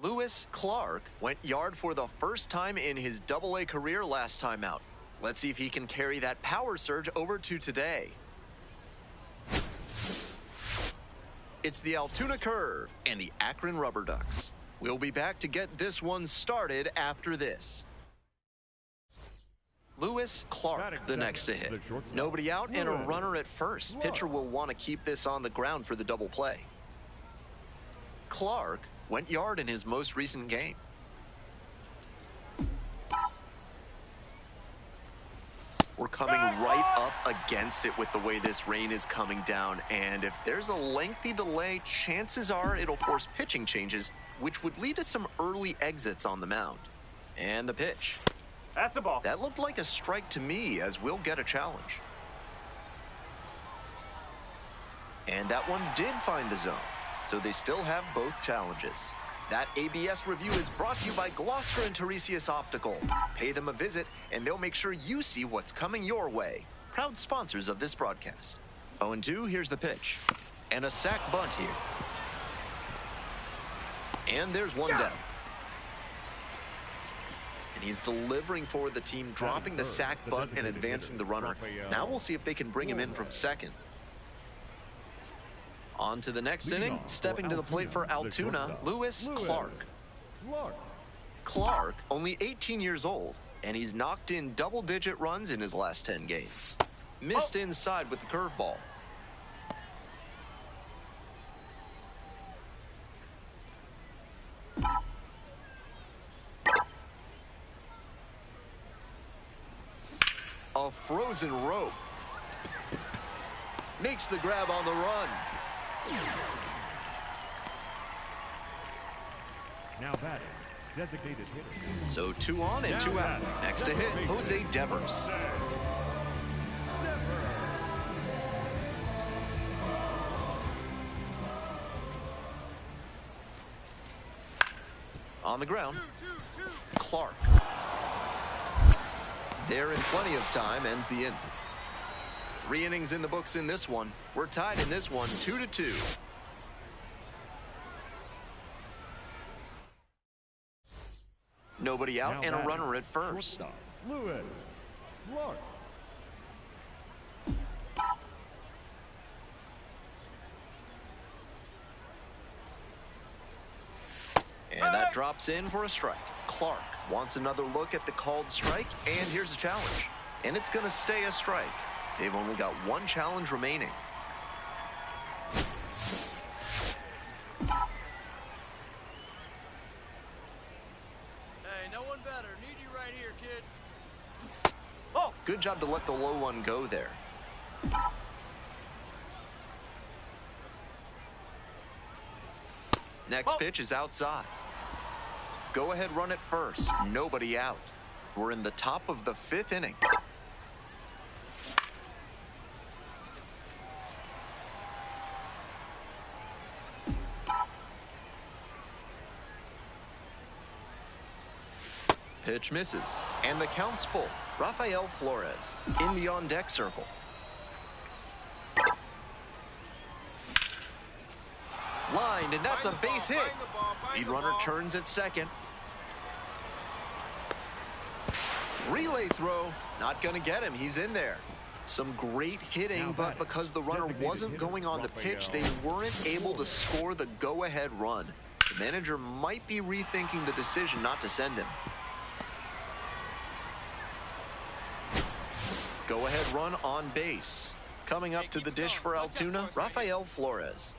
Lewis Clark went yard for the first time in his Double-A career last time out. Let's see if he can carry that power surge over to today. It's the Altoona Curve and the Akron Rubber Ducks. We'll be back to get this one started after this. Lewis Clark, the next to hit. Nobody out and a runner at first. Pitcher will want to keep this on the ground for the double play. Clark went yard in his most recent game. We're coming right up against it with the way this rain is coming down, and if there's a lengthy delay, chances are it'll force pitching changes, which would lead to some early exits on the mound. And the pitch. That's a ball. That looked like a strike to me, as we'll get a challenge. And that one did find the zone, so they still have both challenges. That ABS review is brought to you by Gloucester and Tiresias Optical. Pay them a visit, and they'll make sure you see what's coming your way. Proud sponsors of this broadcast. 0-2, here's the pitch. And a sac bunt here. And there's one down. And he's delivering for the team, dropping the sac bunt and advancing the runner. Now we'll see if they can bring him in from second. On to the next inning, stepping to the plate for Altoona, Lewis Clark. Clark, only 18 years old, and he's knocked in double-digit runs in his last 10 games. Missed inside with the curveball. A frozen rope. Makes the grab on the run. Now batting, designated hitter. So 2 on and 2 out. Next to hit, Jose Devers. On the ground, Clark. There in plenty of time, ends the inning. 3 innings in the books in this one. We're tied in this one, 2-2. Nobody out and a runner at first. Lewis Clark. And that drops in for a strike. Clark wants another look at the called strike, and here's a challenge. And it's going to stay a strike. They've only got 1 challenge remaining. Hey, no one better. Need you right here, kid. Oh, good job to let the low one go there. Next pitch is outside. Go ahead, run it first. Nobody out. We're in the top of the 5th inning. Pitch misses, and the count's full. Rafael Flores in the on-deck circle. Lined, and that's a base hit. Lead runner turns at second. Relay throw, not going to get him. He's in there. Some great hitting, but because the runner wasn't going on the pitch, they weren't able to score the go-ahead run. The manager might be rethinking the decision not to send him. Go-ahead run on base. Coming up to the dish for Altoona, Rafael Flores.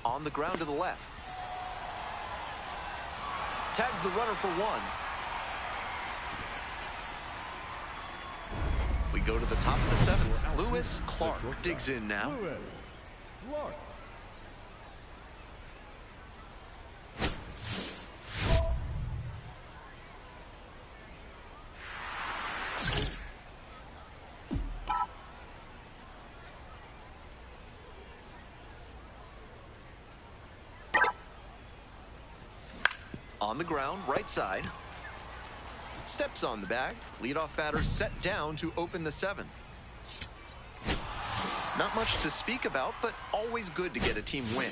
On the ground to the left. Tags the runner for 1. We go to the top of the 7th. Lewis Clark digs in now. Lewis Clark. On the ground, right side. Steps on the bag. Leadoff batter set down to open the 7th. Not much to speak about, but always good to get a team win.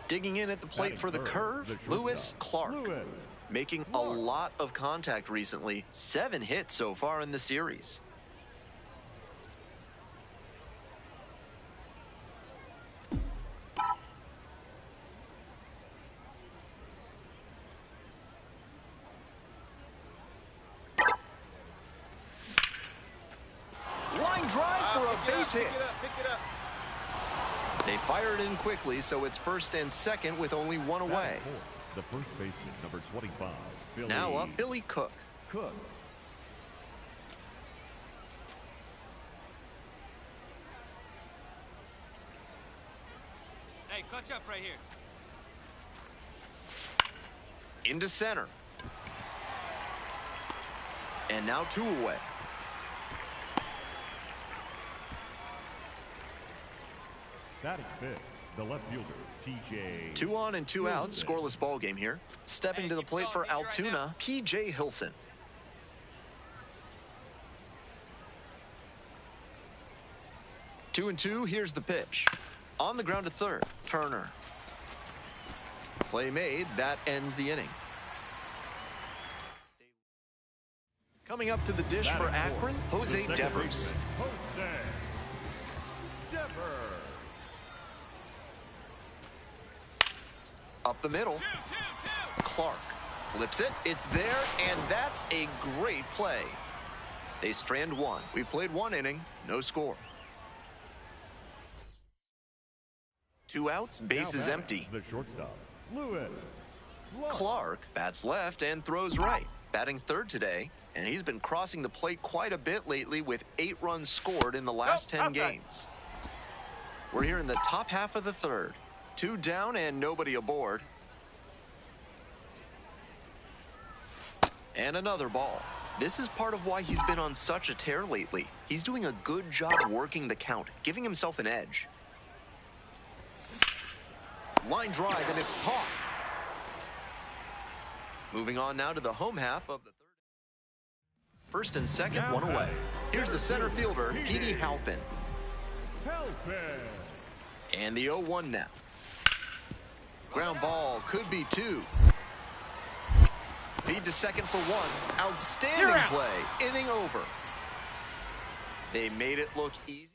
Digging in at the plate for the curve, Lewis Clark. Making a lot of contact recently. 7 hits so far in the series. Line drive for a base hit. Pick it up. They fired in quickly, so it's first and second with only 1 away. The first baseman, number 25, Billy. Now up, Billy Cook. Hey, clutch up right here. Into center. And now 2 away. Batting fifth, the left fielder, P.J. 2 on and 2 out, scoreless ball game here. Stepping to the plate for Altoona, P.J. Hilson. Two and 2, here's the pitch. On the ground to third, Turner. Play made, that ends the inning. Coming up to the dish for Akron, Jose Devers. Up the middle, Clark flips it, it's there, and that's a great play. They strand 1. We've played 1 inning, no score. 2 outs, base is empty. The shortstop, Lewis Clark bats left and throws right. Batting third today, and he's been crossing the plate quite a bit lately with 8 runs scored in the last 10 games. We're here in the top half of the third. 2 down and nobody aboard. And another ball. This is part of why he's been on such a tear lately. He's doing a good job working the count, giving himself an edge. Line drive, and it's caught. Moving on now to the home half of the third. First and second, 1 away. Here's the center fielder, Petey Halpin. And the 0-1 now. Ground ball, could be 2. Feed to second for 1. Outstanding play. Inning over. They made it look easy.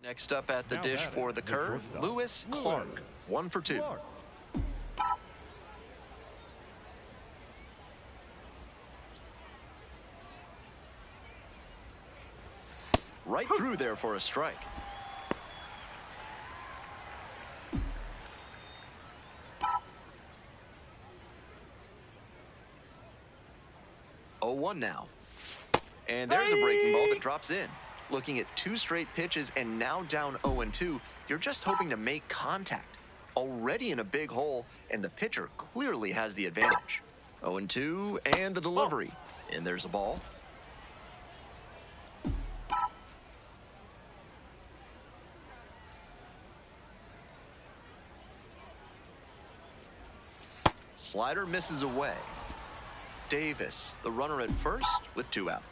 Next up at the dish for the curve, Lewis Clark. 1 for 2. Right through there for a strike. Oh, 0-1 now. And there's a breaking ball that drops in. Looking at 2 straight pitches and now down 0-2, you're just hoping to make contact. Already in a big hole, and the pitcher clearly has the advantage. 0-2, and the delivery. And there's a ball. Slider misses away. Davis, the runner at first with 2 out.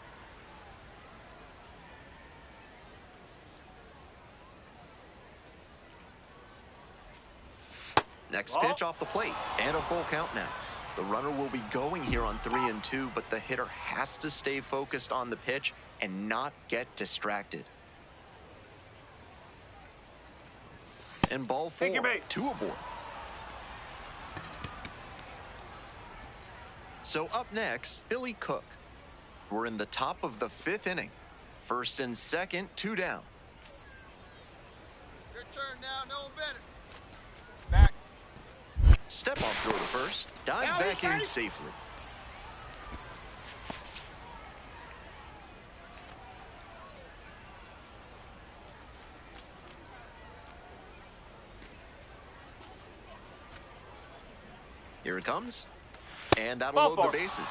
Next pitch off the plate, and a full count now. The runner will be going here on 3-2, but the hitter has to stay focused on the pitch and not get distracted. And ball 4, 2 aboard. So up next, Billy Cook. We're in the top of the 5th inning. First and second, 2 down. Your turn now, no better. Back. Step off throw to first, dives back in safely. Here it comes. And that'll load the bases.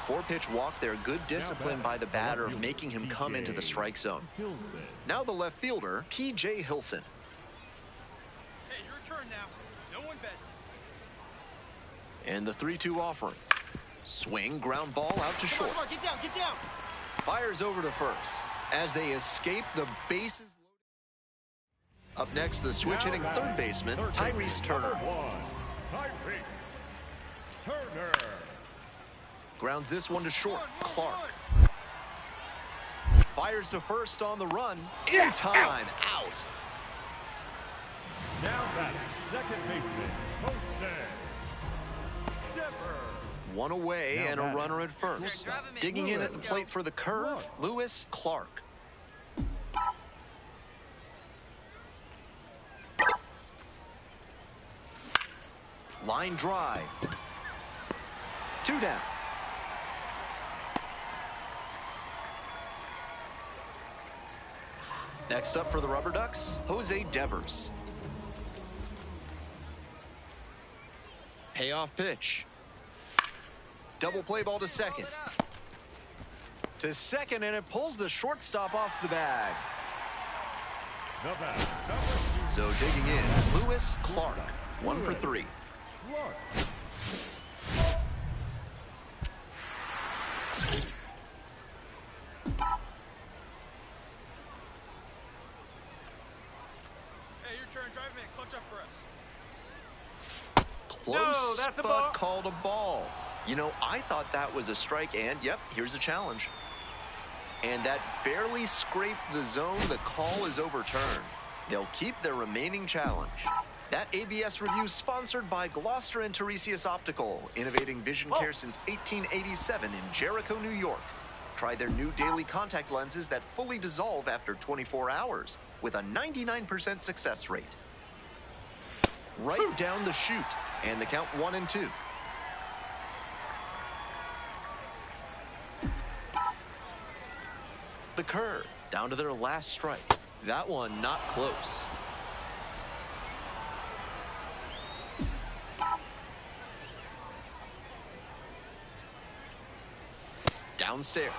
4-pitch walk there. Good discipline by the batter of making him come into the strike zone. Now the left fielder, P.J. Hilson. turn now. No one better. And the 3-2 offering. Swing, ground ball out to short. Come on, get down, get down. Fires over to first. As they escape, the bases loaded. Up next, the switch-hitting third baseman, Tyrese Turner. Tyrese Turner. Grounds this one to short. Clark. Fires to first on the run. In time. Out. Now batting, second baseman, Jose Devers. One away and a runner at first. Digging in at the plate for the curve, Lewis Clark. Line drive. 2 down. Next up for the Rubber Ducks, Jose Devers. Payoff pitch. Double play ball to second. To second, and it pulls the shortstop off the bag. So digging in, Lewis Clark. 1 for 3. Clark. Hey, your turn. Drive him in. Clutch up for us. Close, No, that's a ball. but called a ball. You know, I thought that was a strike, and yep, here's a challenge. And that barely scraped the zone. The call is overturned. They'll keep their remaining challenge. That ABS review sponsored by Gloucester and Tiresias Optical, innovating vision care since 1887 in Jericho, New York. Try their new daily contact lenses that fully dissolve after 24 hours with a 99% success rate. Right down the chute, and the count 1-2. The curve, down to their last strike. That one not close. Downstairs.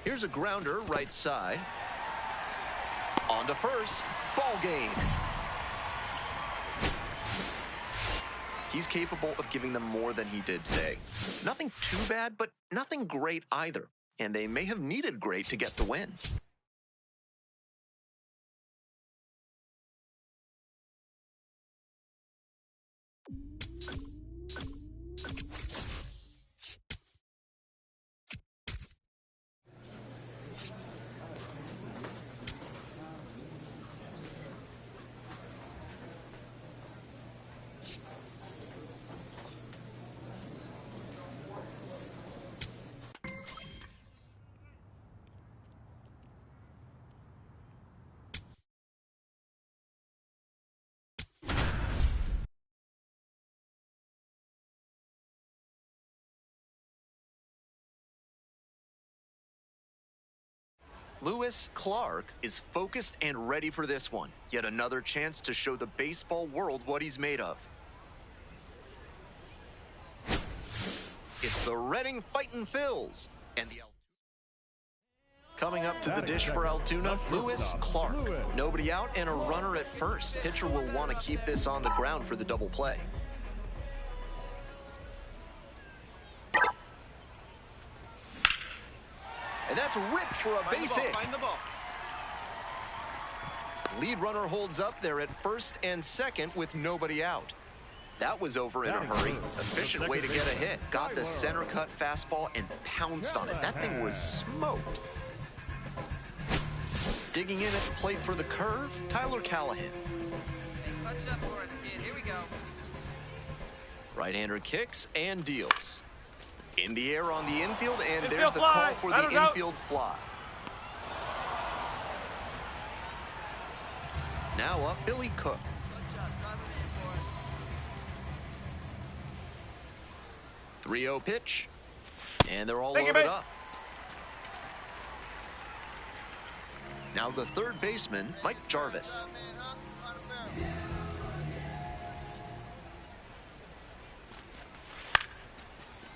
Here's a grounder right side. On to first. Ball game. He's capable of giving them more than he did today. Nothing too bad, but nothing great either. And they may have needed great to get the win. Lewis Clark is focused and ready for this one. Yet another chance to show the baseball world what he's made of. It's the Reading Fightin' Phils. And the coming up to the dish for Altoona, Lewis Clark. Nobody out and a runner at first. Pitcher will want to keep this on the ground for the double play. And that's ripped for a base hit. Find the ball. Lead runner holds up there at first and second with nobody out. That was over in a hurry. Efficient way to get a hit. Got the center cut fastball and pounced on it. That thing was smoked. Digging in at the plate for the curve, Tyler Callahan. Clutch up for us, kid. Here we go. Right-hander kicks and deals. In the air on the infield, and there's Infield the fly. call for the infield fly. Now up, Billy Cook. Clutch up. Drive him in for us. 3-0 pitch, and they're all Thank you, loaded mate. up. Now the third baseman, Mike Jarvis.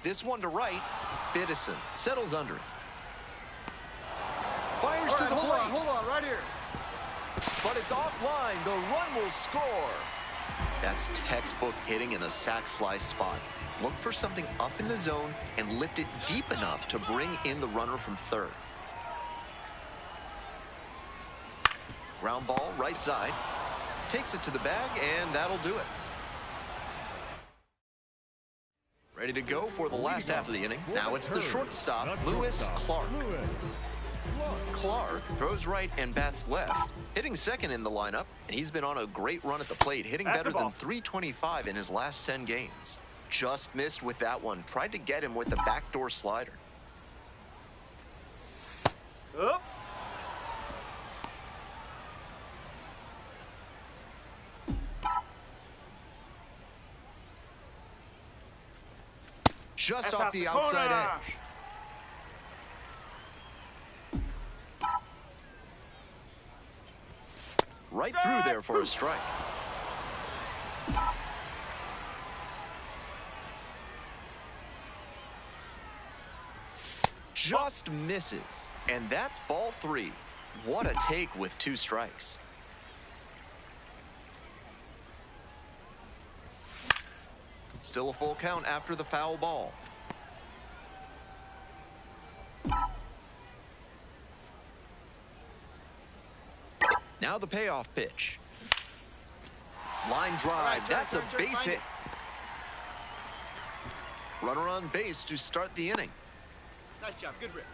This one to right. Biddison settles under it. Fires to the plate. Hold on, right here. But it's offline. The run will score. That's textbook hitting in a sac fly spot. Look for something up in the zone and lift it deep enough to bring in the runner from third. Ground ball, right side. Takes it to the bag, and that'll do it. Ready to go for the last half of the inning. Now it's the shortstop, Lewis Clark. Clark throws right and bats left, hitting second in the lineup, and he's been on a great run at the plate, hitting better than .325 in his last 10 games. Just missed with that one. Tried to get him with the backdoor slider. Up. Just off the outside edge. Right through there for a strike. Just misses. And that's ball 3. What a take with 2 strikes. Still a full count after the foul ball. Now the payoff pitch. Line drive. That's a base hit. Runner on base to start the inning. Nice job, good rip.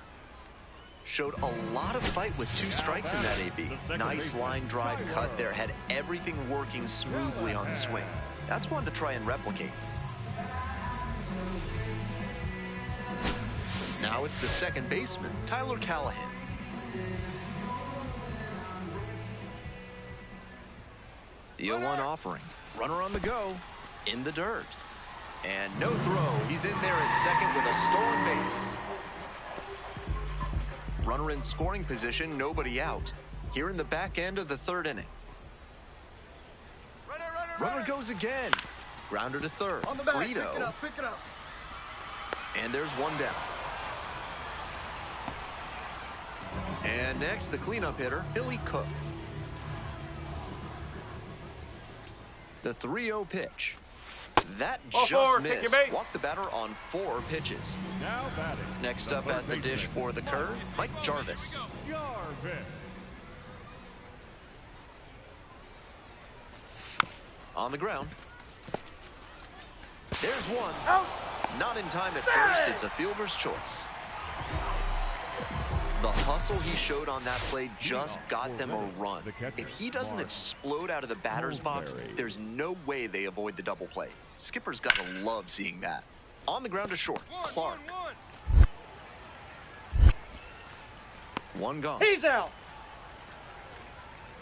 Showed a lot of fight with 2 strikes in that AB. Nice line drive cut there. Had everything working smoothly on the swing. That's one to try and replicate. Now it's the second baseman, Tyler Callahan. The 0-1 offering. Runner on the go. In the dirt. And no throw. He's in there at second with a stolen base. Runner in scoring position, nobody out. Here in the back end of the 3rd inning. Runner goes again. Grounder to third. On the back. Brito. Pick it up. And there's one down. And next, the cleanup hitter, Billy Cook. The 3-0 pitch. That just missed. Walked the batter on 4 pitches. Now batting. Next up at the dish for the curve, Mike Jarvis. On the ground. There's one. Out. Not in time at first. It's a fielder's choice. The hustle he showed on that play just got them a run. If he doesn't explode out of the batter's box, there's no way they avoid the double play. Skipper's got to love seeing that. On the ground to short, Clark. One gone. He's out.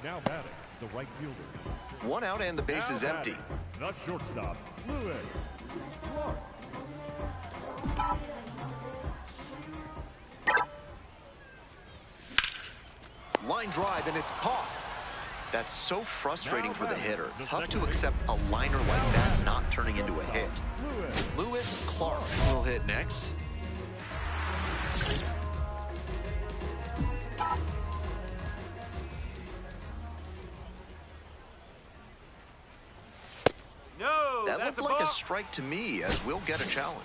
Now batting, the right fielder. One out and the base is empty. The shortstop, Lewis Clark. Line drive, and it's caught. That's so frustrating for the hitter. Tough to accept a liner like that not turning into a hit. Lewis Clark will hit next. No, That that's looked like a strike to me, as we'll get a challenge.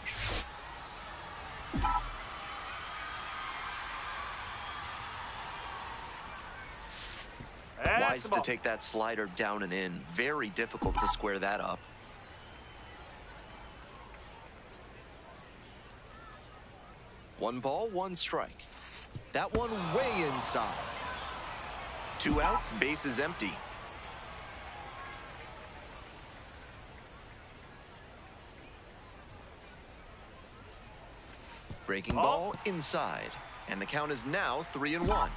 Wise to take that slider down and in. Very difficult to square that up. One ball, one strike. That one way inside. 2 outs, base is empty. Breaking ball inside. And the count is now 3-1.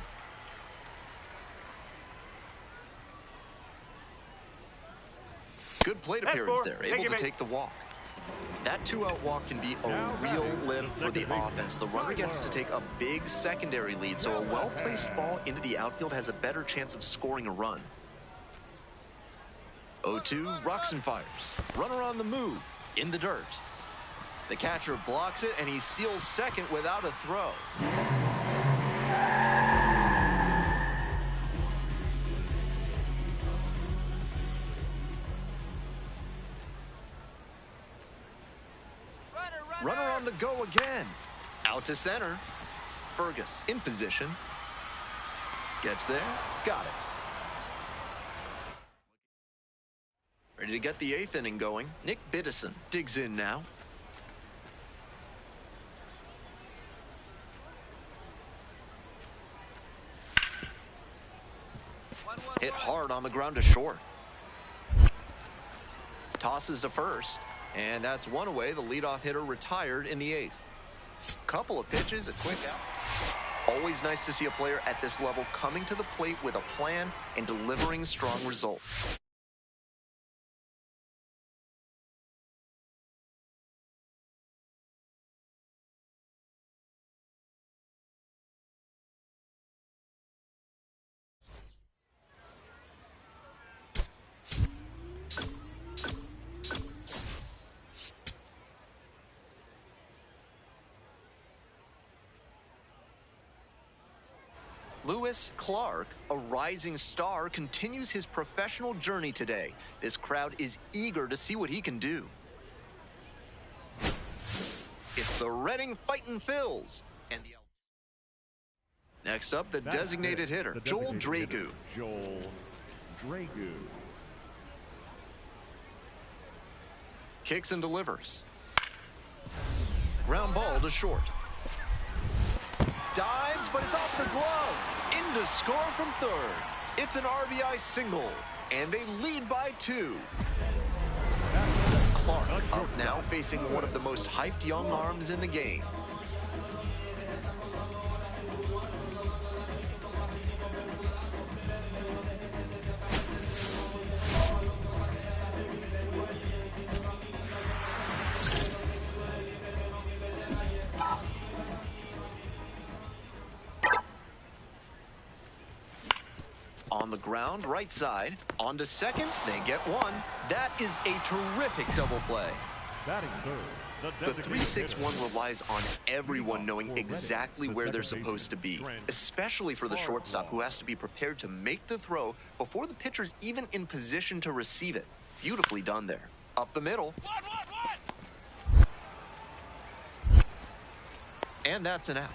Good plate appearance there, able to take the walk. That 2-out walk can be a real lift for the offense. The runner gets to take a big secondary lead, so a well-placed ball into the outfield has a better chance of scoring a run. 0-2, rocks and fires. Runner on the move, in the dirt. The catcher blocks it, and he steals second without a throw. Runner on the go again. Out to center. Fergus in position. Gets there. Got it. Ready to get the 8th inning going. Nick Biddison digs in now. Hit hard on the ground to short. Tosses to first. And that's one away. The leadoff hitter retired in the 8th. Couple of pitches, a quick out. Always nice to see a player at this level coming to the plate with a plan and delivering strong results. Lewis Clark, a rising star, continues his professional journey today. This crowd is eager to see what he can do. It's the Reading Fightin' Phils. And next up, the designated hitter, Joel Dragu. Joel Dragu. Kicks and delivers. Ground ball to short. Dives, but it's off the glove. In to score from third. It's an RBI single, and they lead by 2. Clark up now, facing one of the most hyped young arms in the game. On the ground, right side. On to second, they get 1. That is a terrific double play. Batting third, The 3-6-1 relies on everyone knowing exactly where they're supposed to be, especially for the shortstop, who has to be prepared to make the throw before the pitcher's even in position to receive it. Beautifully done there. Up the middle. And that's an out.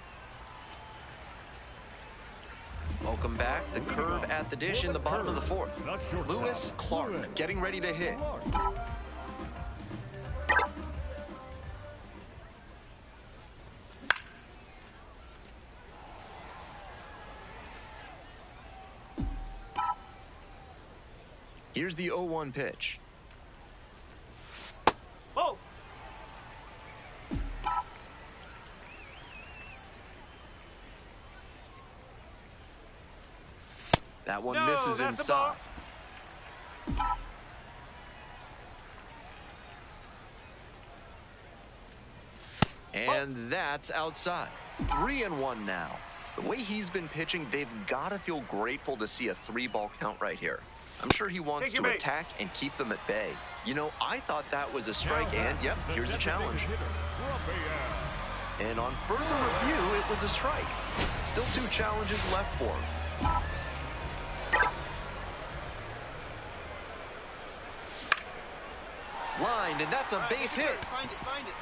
Welcome back. The curve at the dish in the bottom of the 4th. Lewis Clark getting ready to hit. Here's the 0-1 pitch. Oh! That one misses inside. And that's outside. 3-1 now. The way he's been pitching, they've got to feel grateful to see a 3-ball count right here. I'm sure he wants to attack and keep them at bay. You know, I thought that was a strike, and yep, here's a challenge. And on further review, it was a strike. Still 2 challenges left for him. Lined, and that's a base hit. Find it.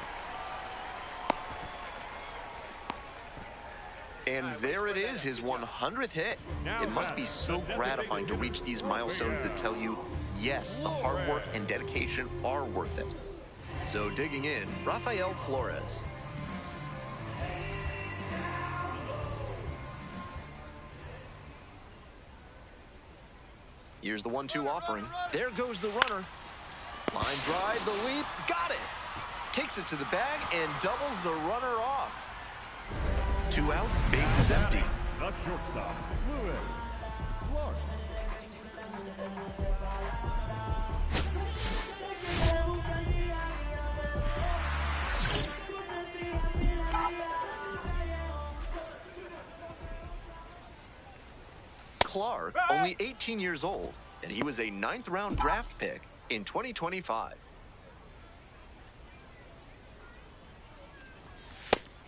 And there it is, his 100th hit. It must be so gratifying to reach these milestones that tell you, yes, the hard work and dedication are worth it. So digging in, Rafael Flores. Here's the 1-2 offering. There goes the runner. Line drive, the leap, got it. Takes it to the bag and doubles the runner off. 2 outs, base is empty. The shortstop, Lewis Clark. Clark, only 18 years old, and he was a 9th-round draft pick in 2025.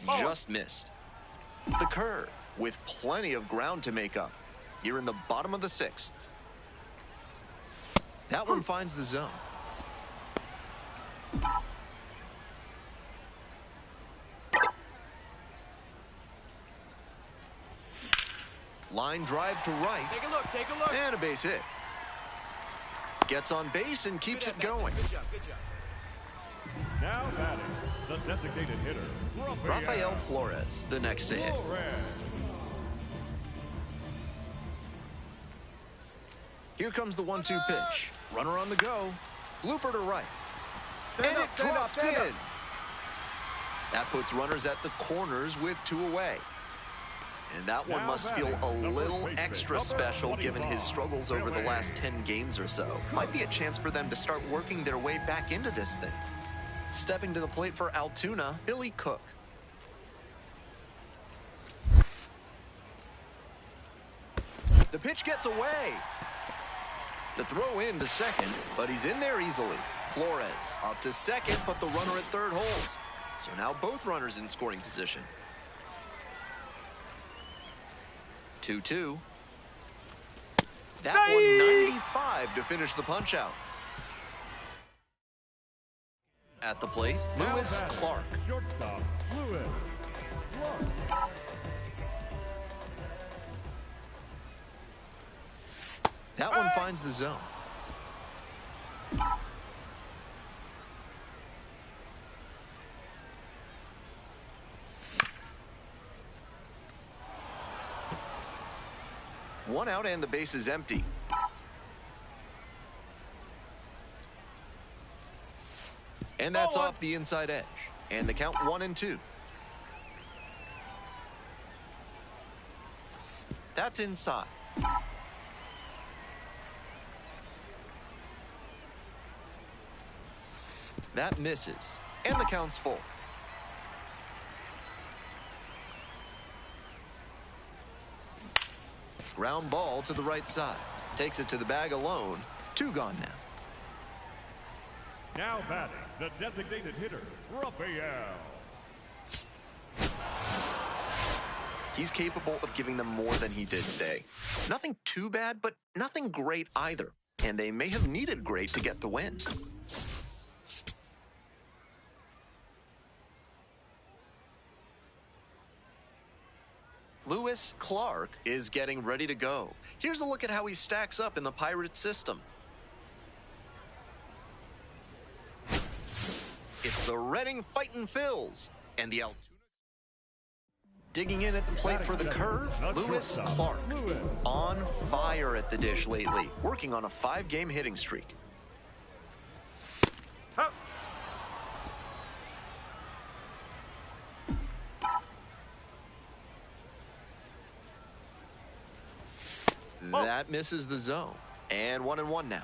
just missed. The curve, with plenty of ground to make up. Here in the bottom of the 6th. That one finds the zone. Line drive to right. Take a look, take a look. And a base hit. Gets on base and keeps it going. Good job, good job. Now batting, the designated hitter, Rafael Flores, the next to hit. Here comes the 1-2 pitch. Runner on the go. Blooper to right. And it drops in. That puts runners at the corners with 2 away. And that one must feel a little extra special given his struggles over the last 10 games or so. Might be a chance for them to start working their way back into this thing. Stepping to the plate for Altoona, Billy Cook. The pitch gets away. The throw in to second, but he's in there easily. Flores up to second, but the runner at third holds. So now both runners in scoring position. 2-2. That one 95 to finish the punch out. At the plate, Lewis Clark. Shortstop, Lewis Clark. That one finds the zone. One out and the base is empty. And that's off the inside edge. And the count 1-2. That's inside. That misses. And the count's full. Ground ball to the right side. Takes it to the bag alone. 2 gone now. Now batting, the designated hitter, Rafael. He's capable of giving them more than he did today. Nothing too bad, but nothing great either. And they may have needed great to get the win. Lewis Clark is getting ready to go. Here's a look at how he stacks up in the Pirates system. It's the Redding fighting Phils. And the Altoona. Digging in at the plate for the curve, Lewis Clark. On fire at the dish lately, working on a 5-game hitting streak. That misses the zone. And 1-1 now.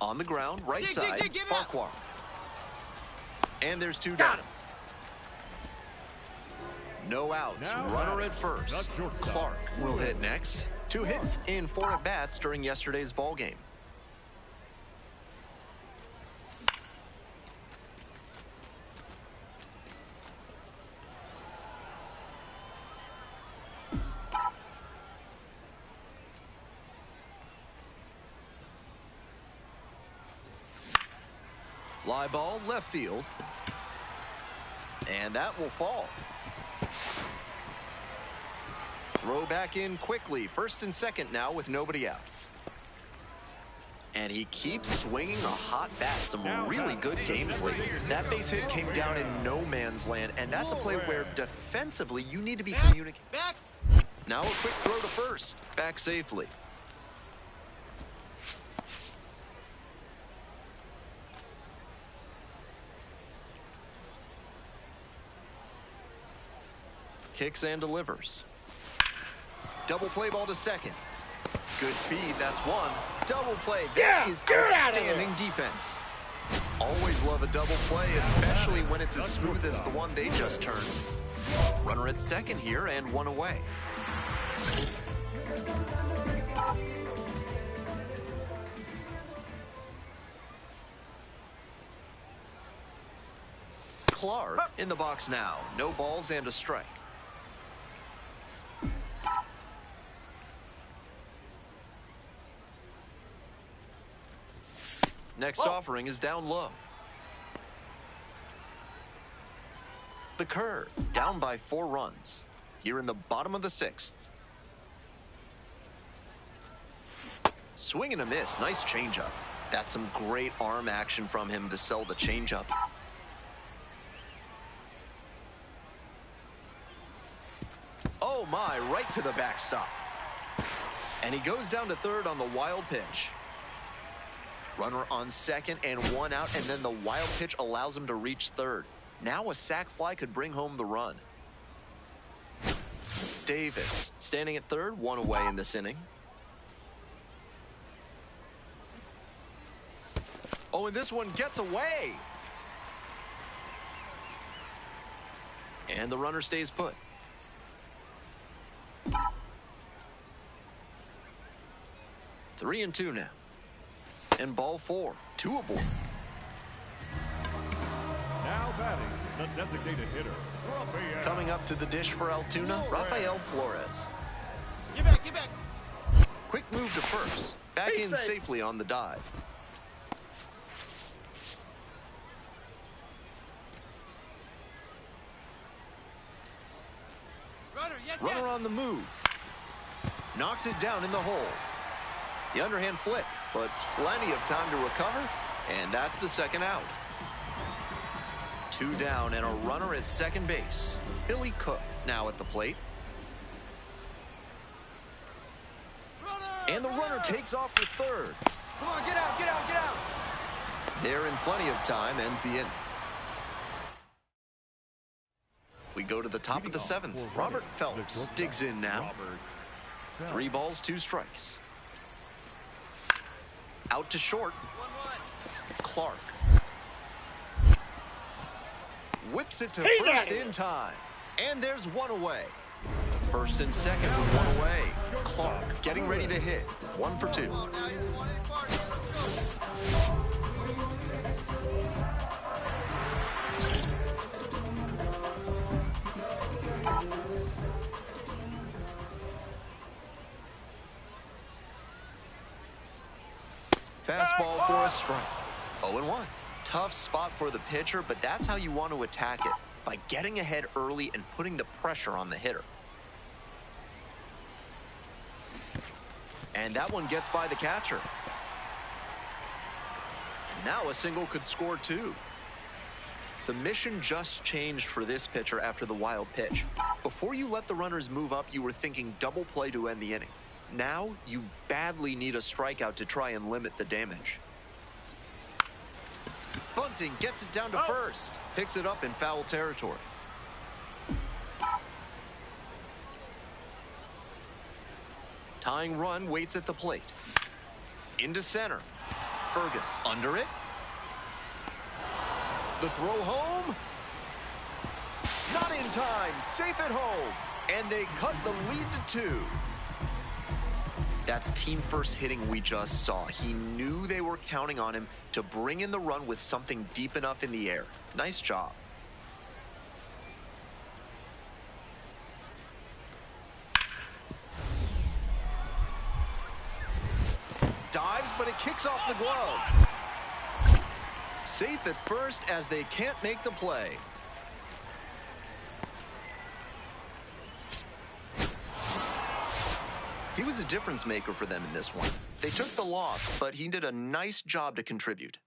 On the ground, right side, Farquhar. And there's 2 down. No outs, runner at first. Clark will hit next. 2 hits in 4 at-bats during yesterday's ball game. Fly ball left field. And that will fall. Throw back in quickly. First and second now with nobody out. And he keeps swinging a hot bat. Some really good games lately. That base hit came down in no man's land. And that's a play where defensively you need to be communicating. Now a quick throw to first. Back safely. Kicks and delivers. Double play ball to second. Good feed, that's 1. Double play, that is outstanding defense. Always love a double play, especially when it's as smooth as the one they just turned. Runner at second here and 1 away. Clark in the box now. No balls and a strike. Next offering is down low. The curve, down by 4 runs. Here in the bottom of the 6th. Swing and a miss. Nice changeup. That's some great arm action from him to sell the changeup. Oh my, right to the backstop. And he goes down to third on the wild pitch. Runner on second and 1 out, and then the wild pitch allows him to reach third. Now a sac fly could bring home the run. Davis standing at third, 1 away in this inning. Oh, and this one gets away. And the runner stays put. Three and 2 now. And ball 4. 2 aboard. Now batting, the designated hitter, Rafael. Coming up to the dish for Altoona, Rafael Flores. Get back, get back. Quick move to first. Back in safely on the dive. Runner, yes, Runner yes. on the move. Knocks it down in the hole. The underhand flip, but plenty of time to recover, and that's the second out. 2 down and a runner at second base. Billy Cook now at the plate. Runner, And the runner takes off for third. Come on, get out, get out, get out. There in plenty of time, ends the inning. We go to the top of the 7th. Robert Phelps digs in now. 3 balls, 2 strikes. Out to short. 1-1. Clark. Whips it to first in time. And there's 1 away. First and second with 1 away. Clark getting ready to hit. 1 for 2. Come on now, you don't want any part of it. Let's go. Fastball for a strike. 0-1. Tough spot for the pitcher, but that's how you want to attack it, by getting ahead early and putting the pressure on the hitter. And that one gets by the catcher. And now a single could score 2. The mission just changed for this pitcher after the wild pitch. Before you let the runners move up, you were thinking double play to end the inning. Now, you badly need a strikeout to try and limit the damage. Bunting gets it down to first. Picks it up in foul territory. Tying run waits at the plate. Into center. Fergus under it. The throw home. Not in time. Safe at home. And they cut the lead to 2. That's team first hitting we just saw. He knew they were counting on him to bring in the run with something deep enough in the air. Nice job. Dives, but it kicks off the glove. Safe at first as they can't make the play. He was a difference maker for them in this one. They took the loss, but he did a nice job to contribute.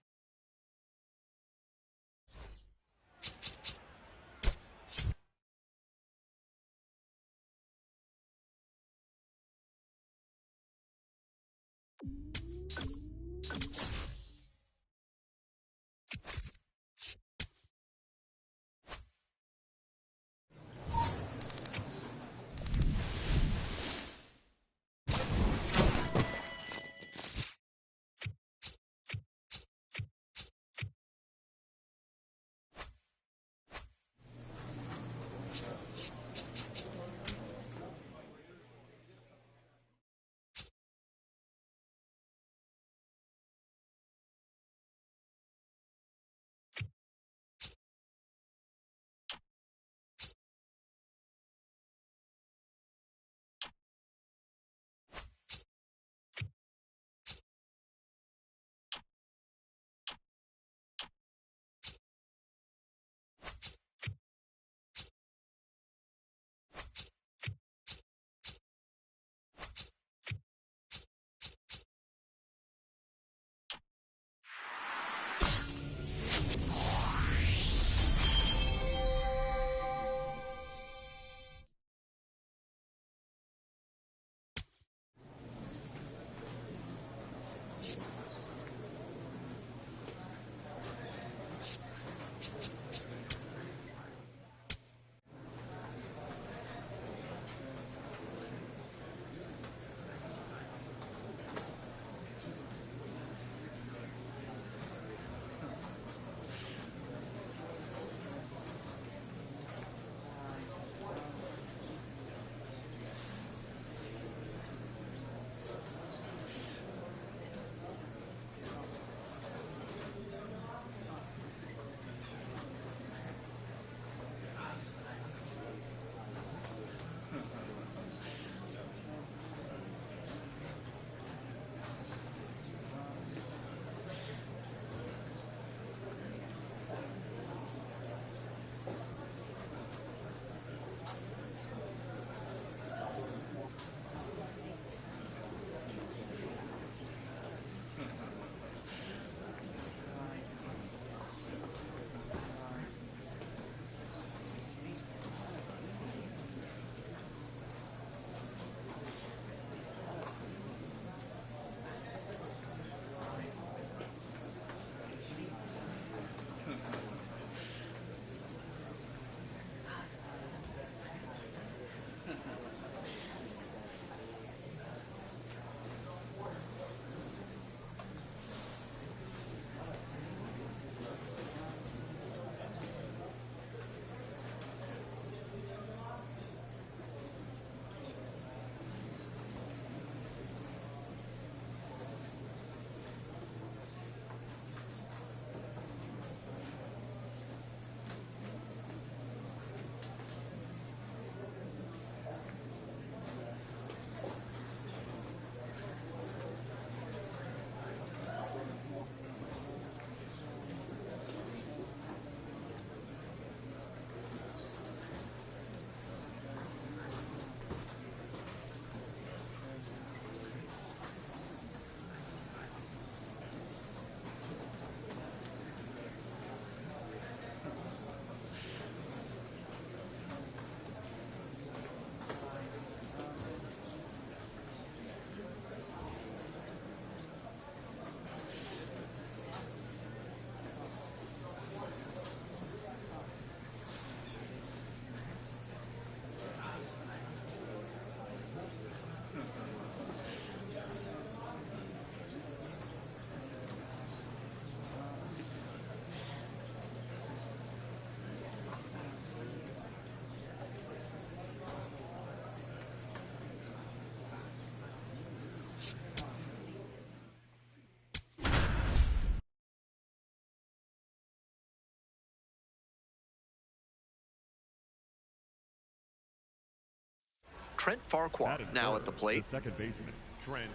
Trent Farquhar now at the plate. The second baseman, Trent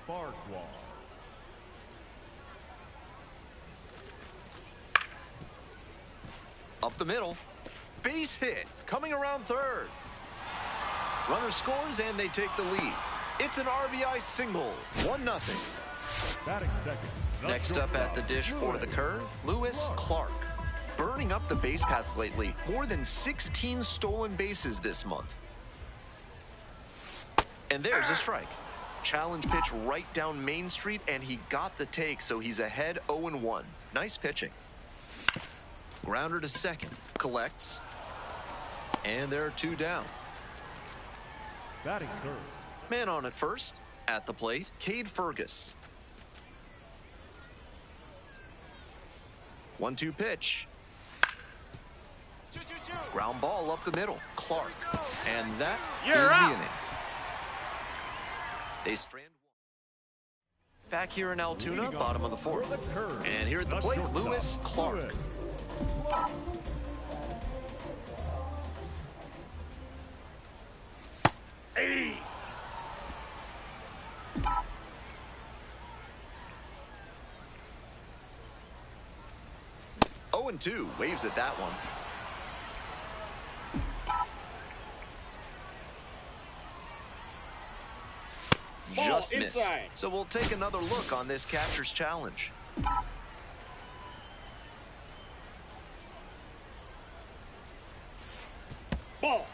Farquhar. Up the middle. Base hit. Coming around third. Runner scores and they take the lead. It's an RBI single. 1-0. Batting second. Next up at the dish for the Curve, Lewis Clark. Burning up the base paths lately. More than 16 stolen bases this month. And there's a strike. Challenge pitch right down Main Street, and he got the take, so he's ahead 0-1. Nice pitching. Grounder to second. Collects. And there are 2 down. Batting third. Man on at first. At the plate, Cade Fergus. 1-2 pitch. 2-2-2. Ground ball up the middle. Clark. And that You're is out. the inning. They strand one. Back here in Altoona, bottom of the fourth. And here at the plate, Lewis Clark. Hey. 0-2, waves at that one. Just missed. Inside. So we'll take another look on this catcher's challenge. Ball.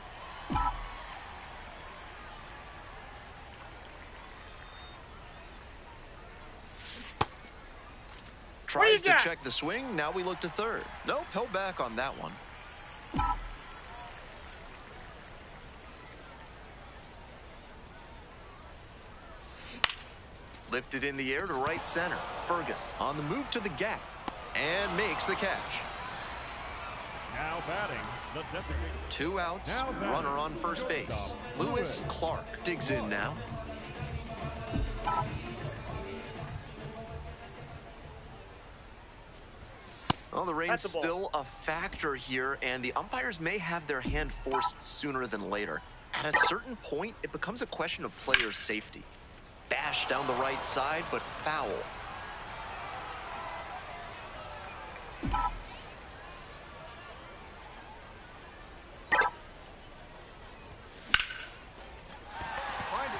Tries to got? check the swing. Now we look to third. Nope, held back on that one. Lifted in the air to right center. Fergus on the move to the gap and makes the catch. Now batting, the deputy. 2 outs, Now batting, runner on first base. Lewis Clark digs in now. Well, the rain's That's the ball. still a factor here, and the umpires may have their hand forced sooner than later. At a certain point, it becomes a question of player safety. Bash down the right side, but foul.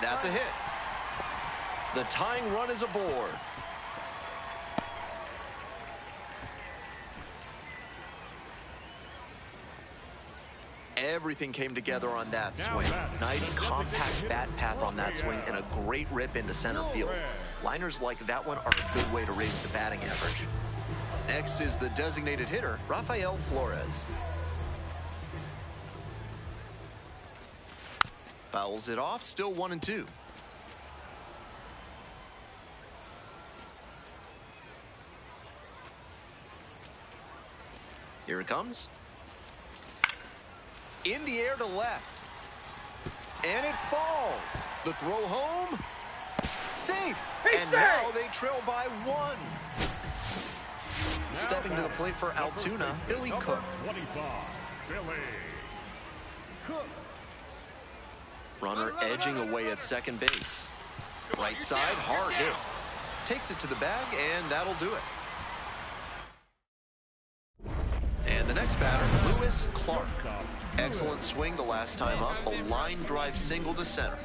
That's a hit. The tying run is aboard. Everything came together on that swing. Nice compact bat path on that swing and a great rip into center field. Liners like that one are a good way to raise the batting average. Next is the designated hitter, Rafael Flores. Fouls it off, still 1-2. Here it comes. In the air to left. And it falls. The throw home. Safe. And now they trail by 1. Stepping to the plate for Altoona, Billy Cook. 25, Billy Cook. Runner edging away at second base. Right side, hard hit. Takes it to the bag, and that'll do it. And the next batter, Lewis Clark. Excellent swing the last time up. A line drive single to center.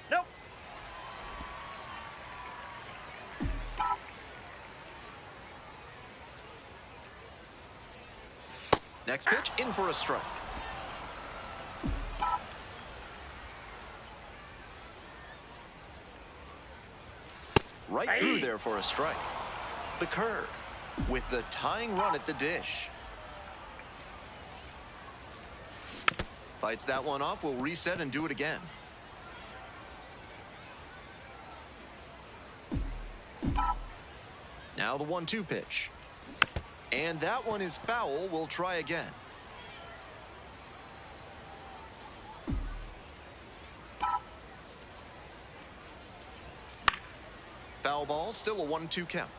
Nope. Next pitch, in for a strike. Right through there for a strike. The curve with the tying run at the dish. Fights that one off, will reset and do it again. Now the 1-2 pitch. And that one is foul. We'll try again. Foul ball, still a 1-2 count.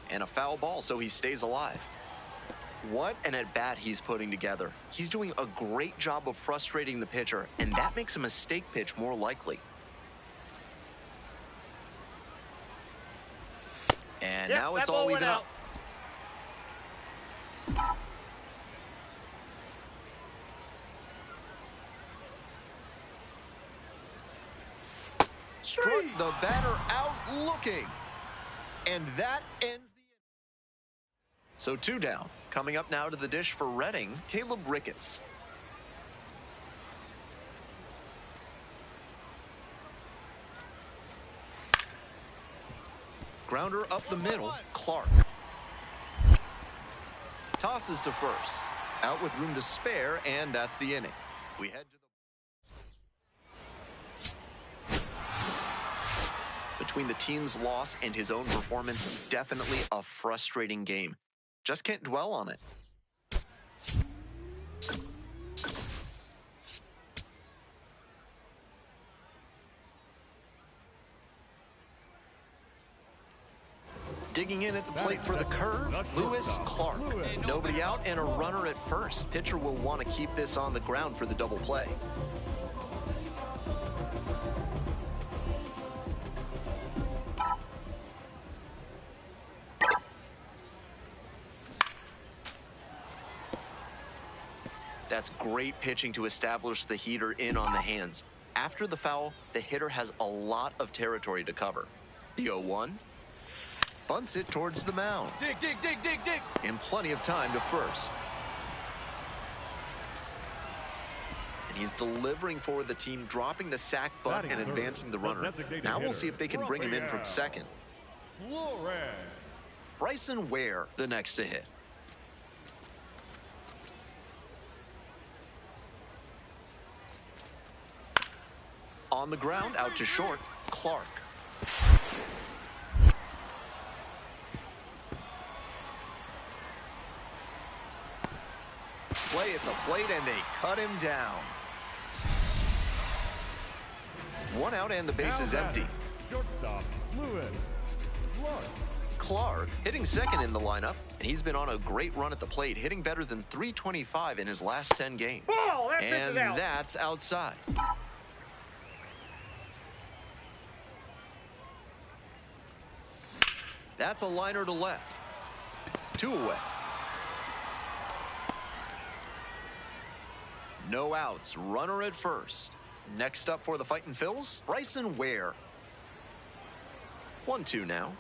And a foul ball, so he stays alive. What an at-bat he's putting together. He's doing a great job of frustrating the pitcher, and that makes a mistake pitch more likely. And now it's all even up. Struck the batter out looking. And that ends the inning. So 2 down. Coming up now to the dish for Reading, Caleb Ricketts. Grounder up the middle, Clark. Tosses to first. Out with room to spare, and that's the inning. We head to the... Between the team's loss and his own performance, definitely a frustrating game. Just can't dwell on it. Digging in at the plate for the curve, Lewis Clark. Nobody out and a runner at first. Pitcher will want to keep this on the ground for the double play. That's great pitching to establish the heater in on the hands. After the foul, the hitter has a lot of territory to cover. The 0-1. Bunts it towards the mound. Dig, dig, dig, dig, dig. And plenty of time to first. And he's delivering for the team, dropping the sack bunt and advancing the runner. Now we'll see if they can bring him in from second. Bryson Ware, the next to hit. On the ground, out to short, Clark. Play at the plate, and they cut him down. 1 out, and the base is empty. Shortstop, Lewis Clark hitting second in the lineup, and he's been on a great run at the plate, hitting better than .325 in his last 10 games. Ball, and that's outside. That's a liner to left. 2 away. No outs, runner at first. Next up for the Fightin' Phils, Bryson Ware. 1-2 now.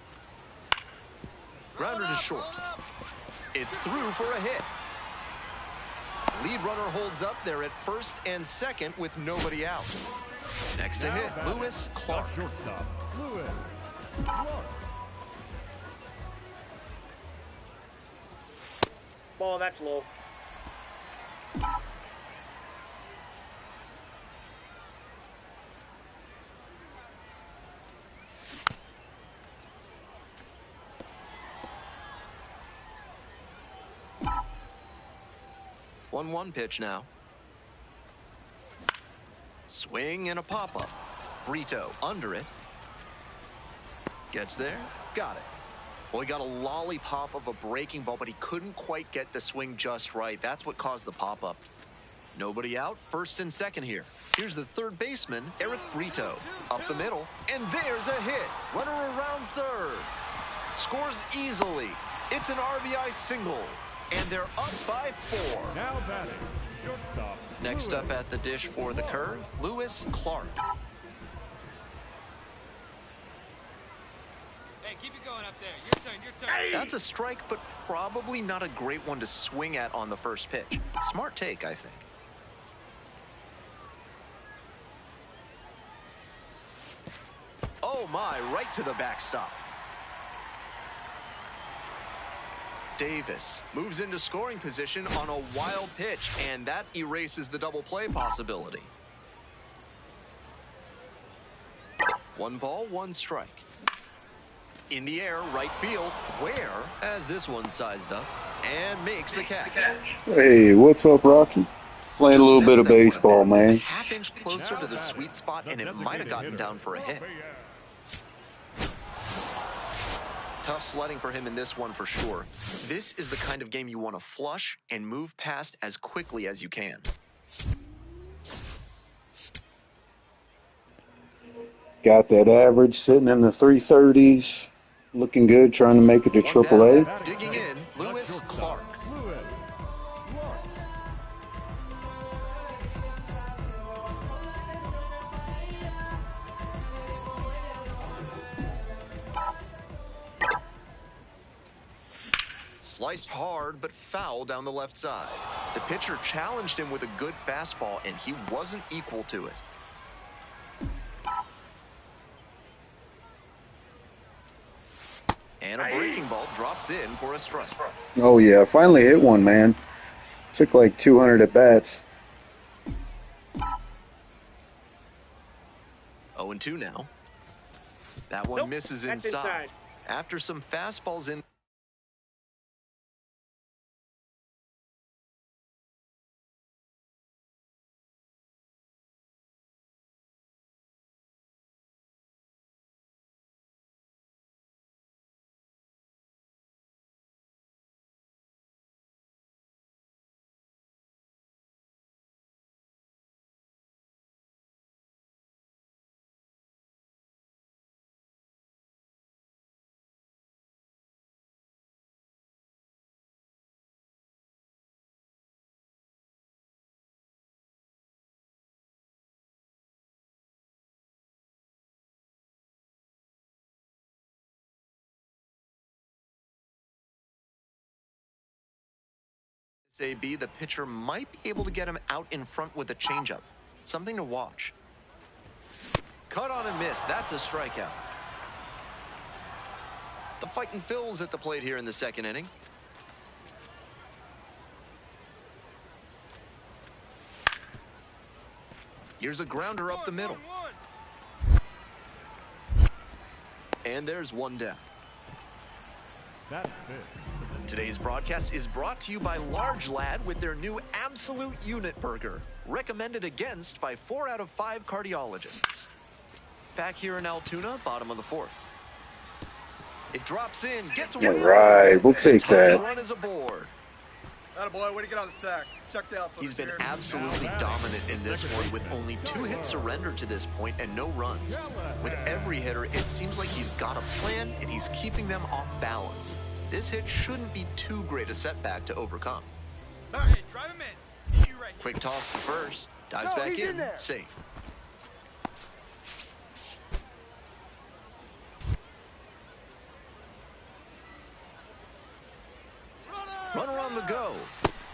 Grounder to short. It's through for a hit. Lead runner holds up there at first and second with nobody out. Next to hit, Lewis Clark. Shortstop, Lewis Clark. Ball, that's low. One pitch now. Swing and a pop-up. Brito under it. Gets there. Got it. Well, he got a lollipop of a breaking ball, but he couldn't quite get the swing just right. That's what caused the pop-up. Nobody out. First and second here. Here's the third baseman, Eric Brito. Up the middle. And there's a hit. Runner around third. Scores easily. It's an RBI single. And they're up by 4. Now batting, shortstop. Next up at the dish for the curve, Lewis Clark. Hey, keep it going up there. Your turn, your turn. That's a strike, but probably not a great one to swing at on the first pitch. Smart take, I think. Oh my, right to the backstop. Davis moves into scoring position on a wild pitch, and that erases the double play possibility. 1 ball, 1 strike. In the air, right field. Ware has this one sized up and makes the catch. Hey, what's up, Rocky? Playing a little bit of baseball, man. Half-inch closer to the sweet spot, and it might have gotten down for a hit. Tough sledding for him in this one for sure. This is the kind of game you want to flush and move past as quickly as you can. Got that average sitting in the 330s. Looking good, trying to make it to AAA. Digging in, Lewis Clark. Sliced hard, but foul down the left side. The pitcher challenged him with a good fastball, and he wasn't equal to it. And a breaking ball drops in for a strike. Oh, yeah. Finally hit one, man. Took like 200 at-bats. 0-2 now. That one misses inside. After some fastballs in. AB, the pitcher might be able to get him out in front with a changeup. Something to watch. Cut on and miss. That's a strikeout. The fighting Phil's at the plate here in the second inning. Here's a grounder up the middle. And there's one down. Today's broadcast is brought to you by Large Lad with their new Absolute Unit Burger, recommended against by 4 out of 5 cardiologists. Back here in Altoona, bottom of the fourth. It drops in, gets away. All right, we'll take that. Run is aboard. Attaboy, way to get on the sack. Checked out. He's been absolutely dominant in this one with only 2 hits surrendered to this point and no runs. With every hitter, it seems like he's got a plan and he's keeping them off balance. This hit shouldn't be too great a setback to overcome. All right, drive him in. You right here. Quick toss to first, dives back in, safe. Runner on the go.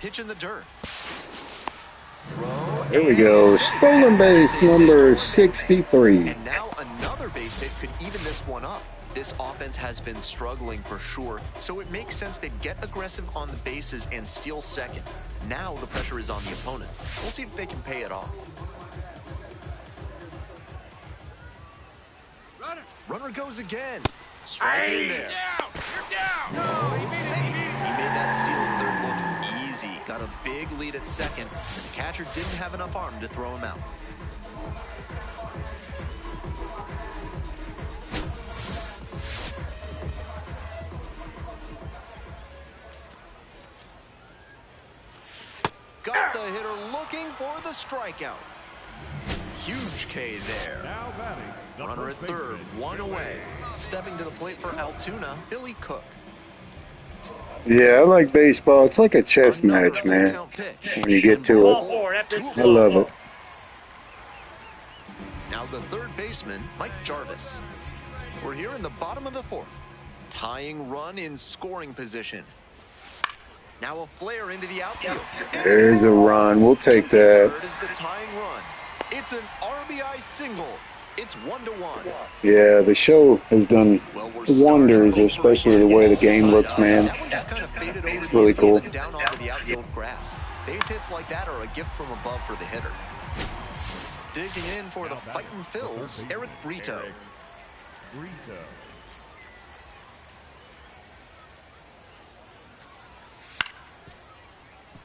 Pitch in the dirt. Throw. There we go. Stolen base number 63. And now another base hit could even this one up. This offense has been struggling for sure, so it makes sense they'd get aggressive on the bases and steal second. Now the pressure is on the opponent. We'll see if they can pay it off. Runner goes again. Strike in there. You're down. No, safe. He made that steal in third look easy. Got a big lead at second. The catcher didn't have enough arm to throw him out. Got the hitter looking for the strikeout. Huge K there. Runner at third, one away. Stepping to the plate for Altoona, Billy Cook. Yeah, I like baseball. It's like a chess match, man. When you get to it, I love it. Now the third baseman, Mike Jarvis. We're here in the bottom of the fourth. Tying run in scoring position. Now a flare into the outfield. There's a run. We'll take that. Third is the tying run. It's an RBI single. It's 1-1. Yeah, the show has done wonders, especially the way the game looks, man. That one just kind of faded over It's really cool. down onto the outfield grass. Base hits like that are a gift from above for the hitter. Digging in for the fighting Phils, Eric Brito.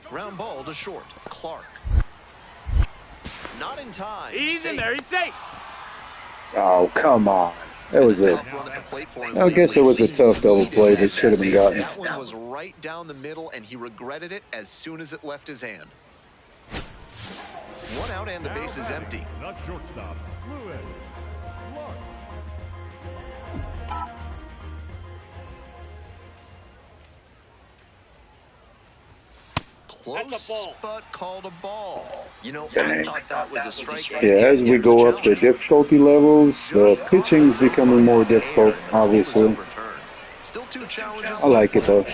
Ground ball to short, Clark. Not in time. He's in there. He's safe. Oh, come on. That was a... Tough run at the plate for him I guess it was a lately. tough double play that should have been gotten. That one was right down the middle, and he regretted it as soon as it left his hand. One out and the base is empty. The shortstop, Lewis. Close, but called a ball. You know, I thought that was a strikeout. Yeah, as we go up the difficulty levels, the pitching's becoming more difficult, obviously. Still 2 challenges. I like it, though.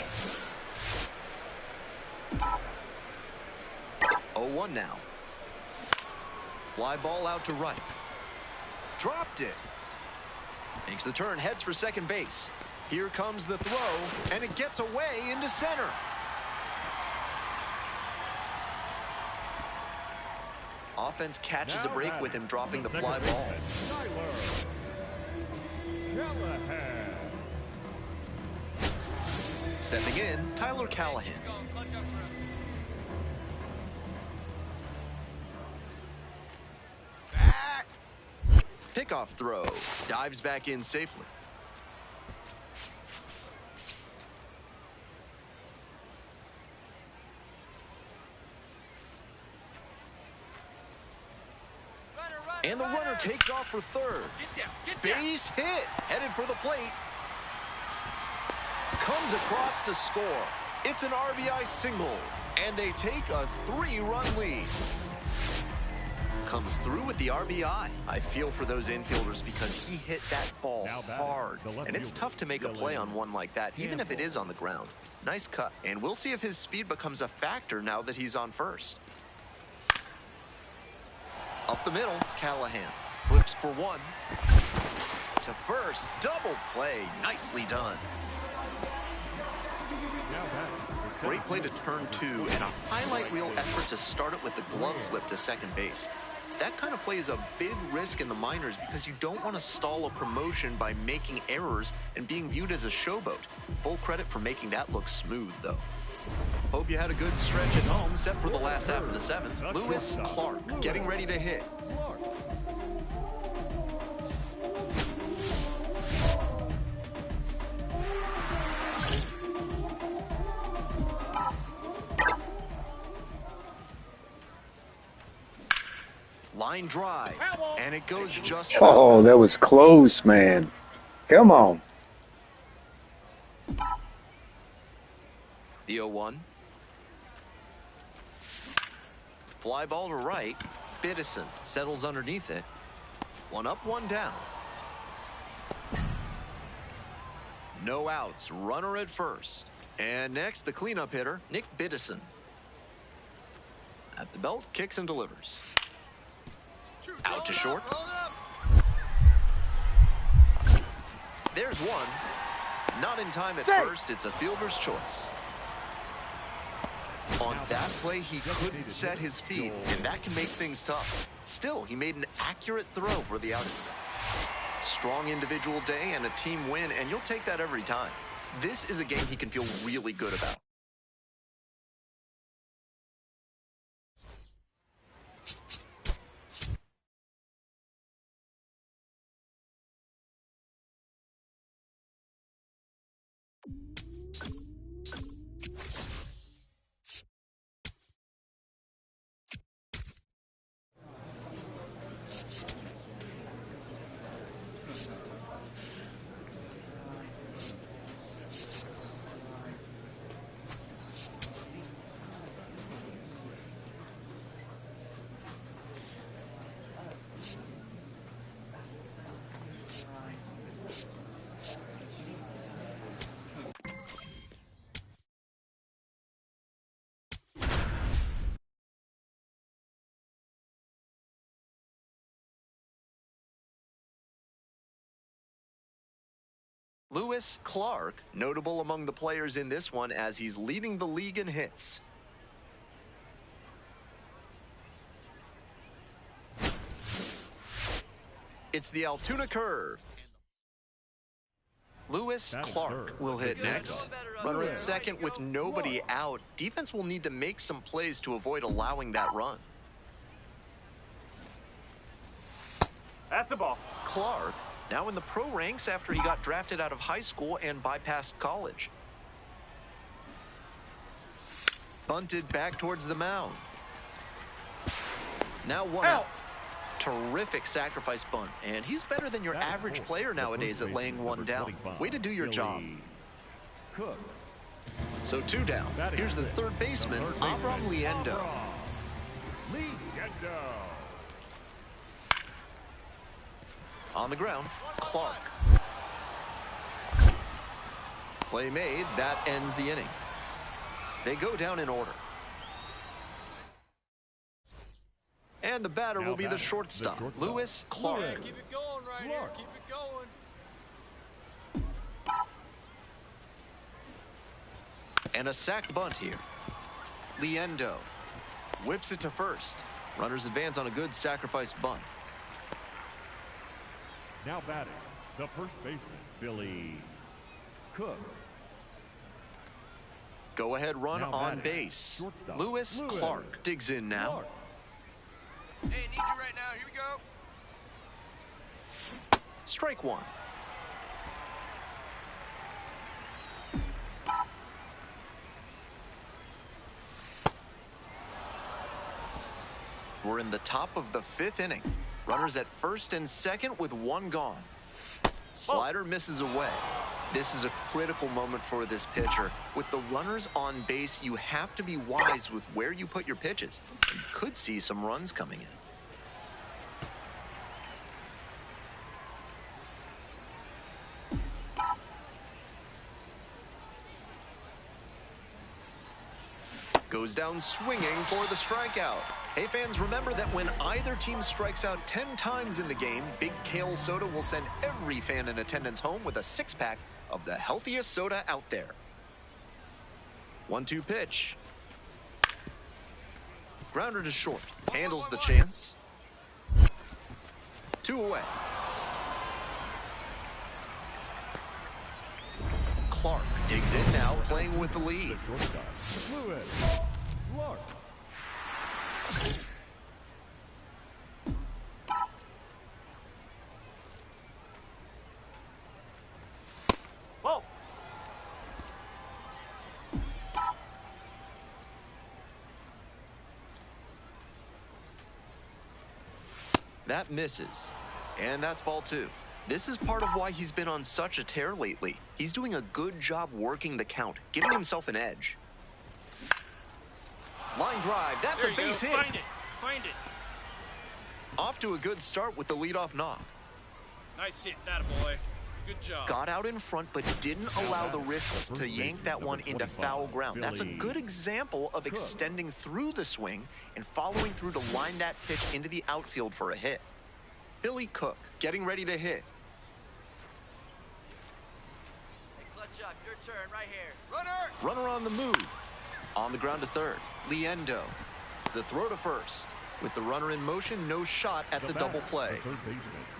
0-1 now. Fly ball out to right. Dropped it. Makes the turn, heads for second base. Here comes the throw, and it gets away into center. Offense catches a break with him dropping the fly ball. Stepping in, Tyler Callahan. Back. Pickoff throw. Dives back in safely. And the runner takes off for third. Base hit. Headed for the plate. Comes across to score. It's an RBI single. And they take a 3-run lead. Comes through with the RBI. I feel for those infielders because he hit that ball hard. And it's tough to make a play on one like that, even if it is on the ground. Nice cut. And we'll see if his speed becomes a factor now that he's on first. Up the middle, Callahan flips for 1. To first, double play, nicely done. Great play to turn 2 and a highlight reel effort to start it with the glove flip to second base. That kind of play is a big risk in the minors because you don't want to stall a promotion by making errors and being viewed as a showboat. Full credit for making that look smooth, though. Hope you had a good stretch at home, set for the last half of the 7th. Lewis Clark getting ready to hit. Line drive, and it goes just... Oh, that was close, man. Come on. The 0-1. Fly ball to right. Biddison settles underneath it. 1 up, 1 down. No outs. Runner at first. And next, the cleanup hitter, Nick Biddison. At the belt, kicks and delivers. Out to short. There's 1. Not in time at first. It's a fielder's choice. On that play, he couldn't set his feet, and that can make things tough. Still, he made an accurate throw for the outing. Strong individual day and a team win, and you'll take that every time. This is a game he can feel really good about. Lewis Clark, notable among the players in this one as he's leading the league in hits. It's the Altoona curve. Lewis Clark will hit next. Runner at second with nobody out. Defense will need to make some plays to avoid allowing that run. That's a ball. Clark, now in the pro ranks after he got drafted out of high school and bypassed college. Bunted back towards the mound. Now one out. Terrific sacrifice bunt, and he's better than your average player nowadays at laying one down. Way to do your job. Cook. So 2 down. Here's the third baseman, Abram Liendo. On the ground, Clark. Play made. That ends the inning. They go down in order. And the batter will be the shortstop, Lewis Clark. Yeah, keep it going right here. Keep it going. And a sac bunt here. Liendo whips it to first. Runners advance on a good sacrifice bunt. Now batting, the first baseman, Billy Cook. Go ahead run on base. Shortstop, Lewis Clark digs in now. Hey, need you right now. Here we go. Strike one. We're in the top of the 5th inning. Runners at first and second with 1 gone. Slider misses away. This is a critical moment for this pitcher. With the runners on base, you have to be wise with where you put your pitches. You could see some runs coming in. Goes down swinging for the strikeout. Hey fans, remember that when either team strikes out 10 times in the game, Big Kale Soda will send every fan in attendance home with a 6-pack of the healthiest soda out there. 1-2 pitch. Grounder to short. Handles the chance. 2 away. Clark digs in now, playing with the lead. Lewis Clark. Whoa. That misses. And that's ball 2. This is part of why he's been on such a tear lately. He's doing a good job working the count, giving himself an edge. Line drive. That's a base hit. Find it. Find it. Off to a good start with the leadoff knock. Nice hit, that boy. Good job. Got out in front, but didn't allow the risks to yank that one into foul ground. That's a good example of extending through the swing and following through to line that pitch into the outfield for a hit. Billy Cook getting ready to hit. Hey, clutch up. Your turn right here. Runner! Runner on the move. On the ground to third. Liendo. The throw to first. With the runner in motion, no shot at the double play.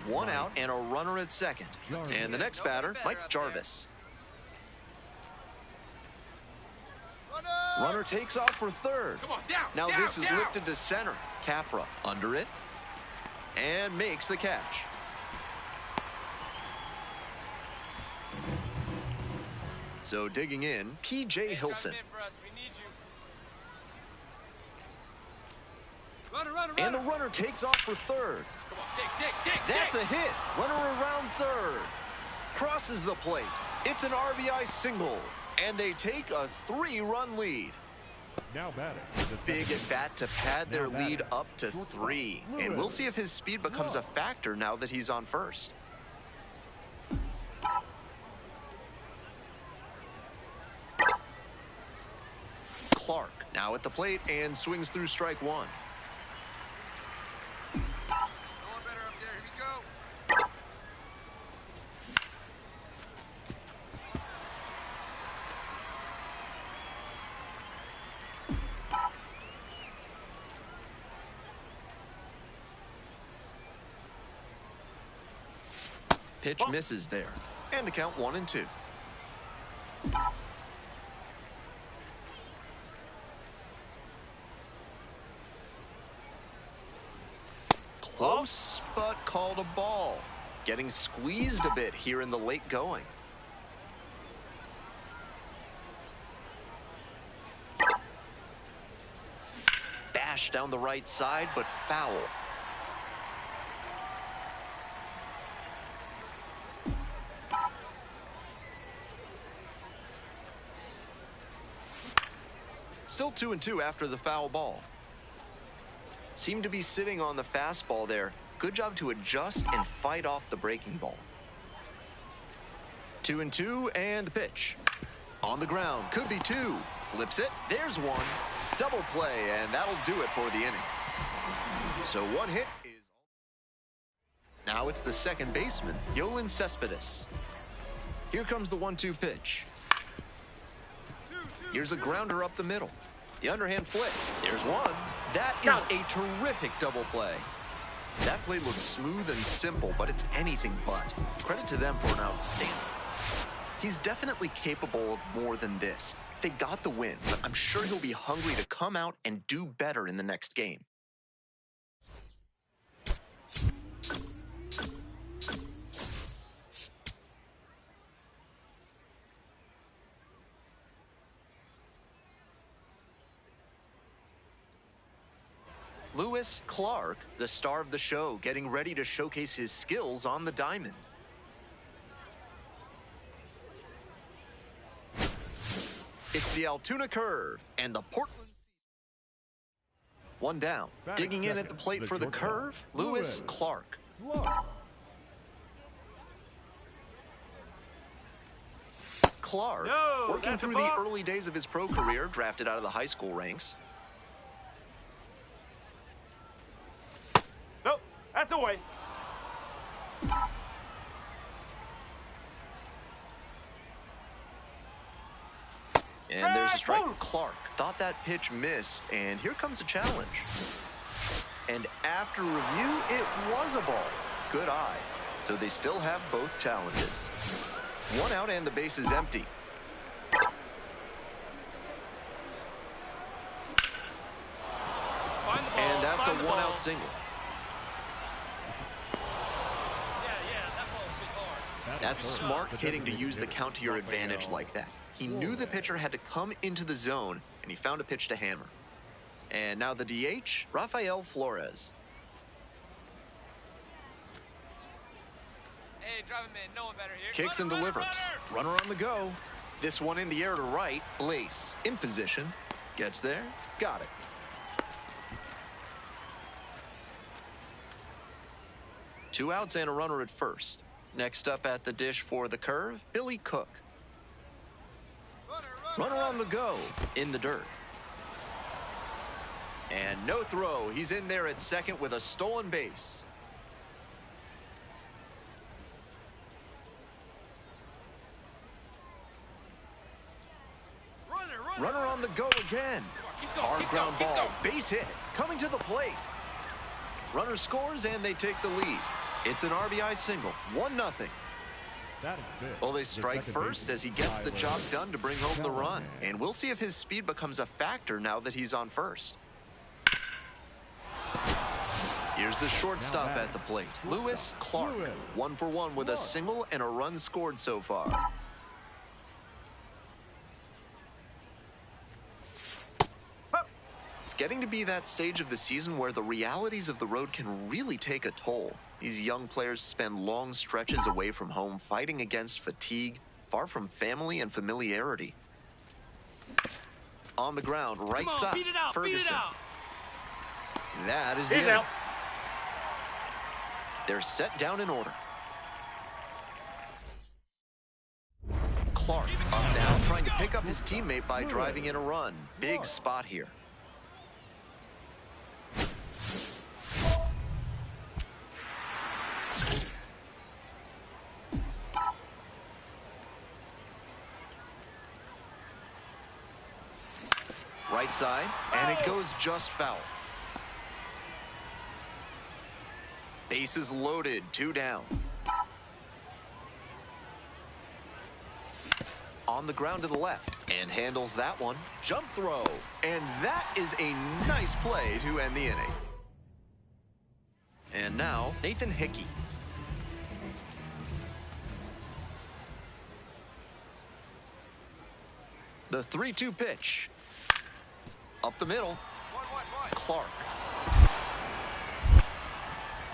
1 out and a runner at second. And the next batter, Mike Jarvis. Runner takes off for third. Come on, down, Now down, this is down. lifted to center. Capra under it. And makes the catch. So digging in, P.J. Hilson. Runner. And the runner takes off for third. Come on, dig. That's a hit. Runner around third. Crosses the plate. It's an RBI single. And they take a 3-run lead. Now batting. Big at bat to pad their lead up to 3. And we'll see if his speed becomes a factor now that he's on first. Clark now at the plate and swings through strike 1. Going better up there. Here we go. Pitch misses there. And the count 1-2. Close, but called a ball. Getting squeezed a bit here in the late going. Bash down the right side, but foul. Still 2-2 after the foul ball. Seemed to be sitting on the fastball there. Good job to adjust and fight off the breaking ball. 2-2 and the pitch. On the ground, could be two. Flips it, there's one. Double play, and that'll do it for the inning. So one hit is... Now it's the second baseman, Yolan Cespedes. Here comes the 1-2 pitch. Here's a grounder up the middle. The underhand flip. There's one. That is a terrific double play. That play looks smooth and simple, but it's anything but. Credit to them for an outstanding. He's definitely capable of more than this. They got the win, but I'm sure he'll be hungry to come out and do better in the next game. Lewis Clark, the star of the show, getting ready to showcase his skills on the diamond. It's the Altoona curve and the Portland. One down. Digging in at the plate for the curve, Lewis Clark. Clark, working through the early days of his pro career, drafted out of the high school ranks. Nope, that's away. And there's a strike. Clark thought that pitch missed, and here comes a challenge. And after review, it was a ball. Good eye. So they still have both challenges. One out and the base is empty. And that's a one-out single. That's smart hitting to use the count to your advantage like that. He knew the pitcher had to come into the zone, and he found a pitch to hammer. And now the DH, Rafael Flores. Hey, drive him in. No one better here. Kicks and delivers. Runner on the go. This one in the air to right. Blaze in position. Gets there. Got it. Two outs and a runner at first. Next up at the dish for the curve, Billy Cook. Runner on the go, in the dirt. And no throw. He's in there at second with a stolen base. Runner on the go again. Hard ground ball, base hit, coming to the plate. Runner scores and they take the lead. It's an RBI single, 1-0. Well, they strike first as he gets the job done to bring home the run. And we'll see if his speed becomes a factor now that he's on first. Here's the shortstop at the plate, Lewis Clark. 1 for 1 with a single and a run scored so far. It's getting to be that stage of the season where the realities of the road can really take a toll. These young players spend long stretches away from home fighting against fatigue, far from family and familiarity. On the ground, right side, Ferguson. That is the end. They're set down in order. Clark up now, trying to pick up his teammate by driving in a run. Big spot here. Right side, and it goes just foul. Bases loaded, 2 down. On the ground to the left, and handles that one. Jump throw, and that is a nice play to end the inning. And now, Nathan Hickey. The 3-2 pitch. Up the middle. Clark.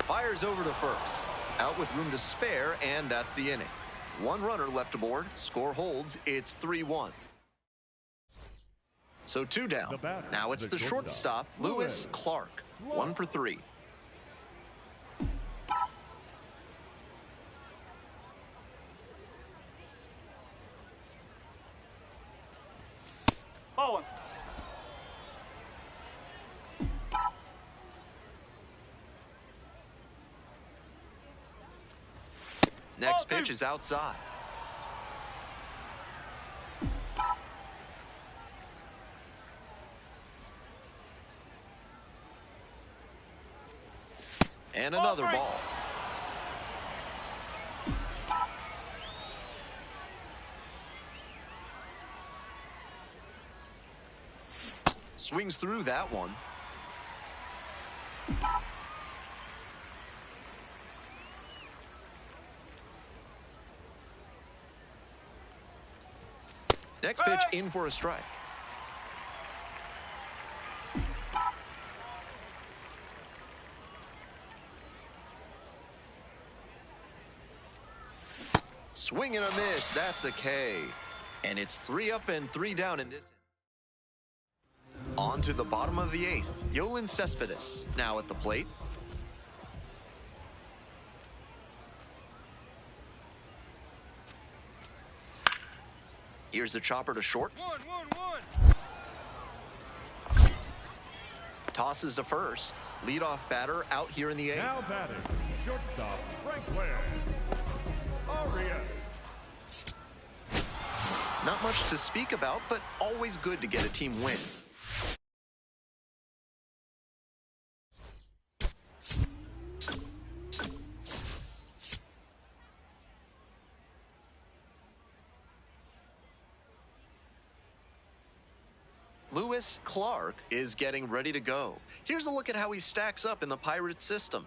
Fires over to first. Out with room to spare, and that's the inning. One runner left aboard. Score holds. It's 3-1. So 2 down. Now it's the shortstop, Lewis Clark. 1 for 3. Ball one. Next pitch is outside. And another ball. Swings through that one. Next pitch in for a strike. Swing and a miss. That's a K. And it's 3 up and 3 down in this. On to the bottom of the 8th. Yolan Cespedes now at the plate. Here's the chopper to short. 1-1-1. Tosses to first. Leadoff batter out here in the 8th. Now batting, shortstop, Franklin. Aria. Not much to speak about, but always good to get a team win. Lewis Clark is getting ready to go. Here's a look at how he stacks up in the Pirates system.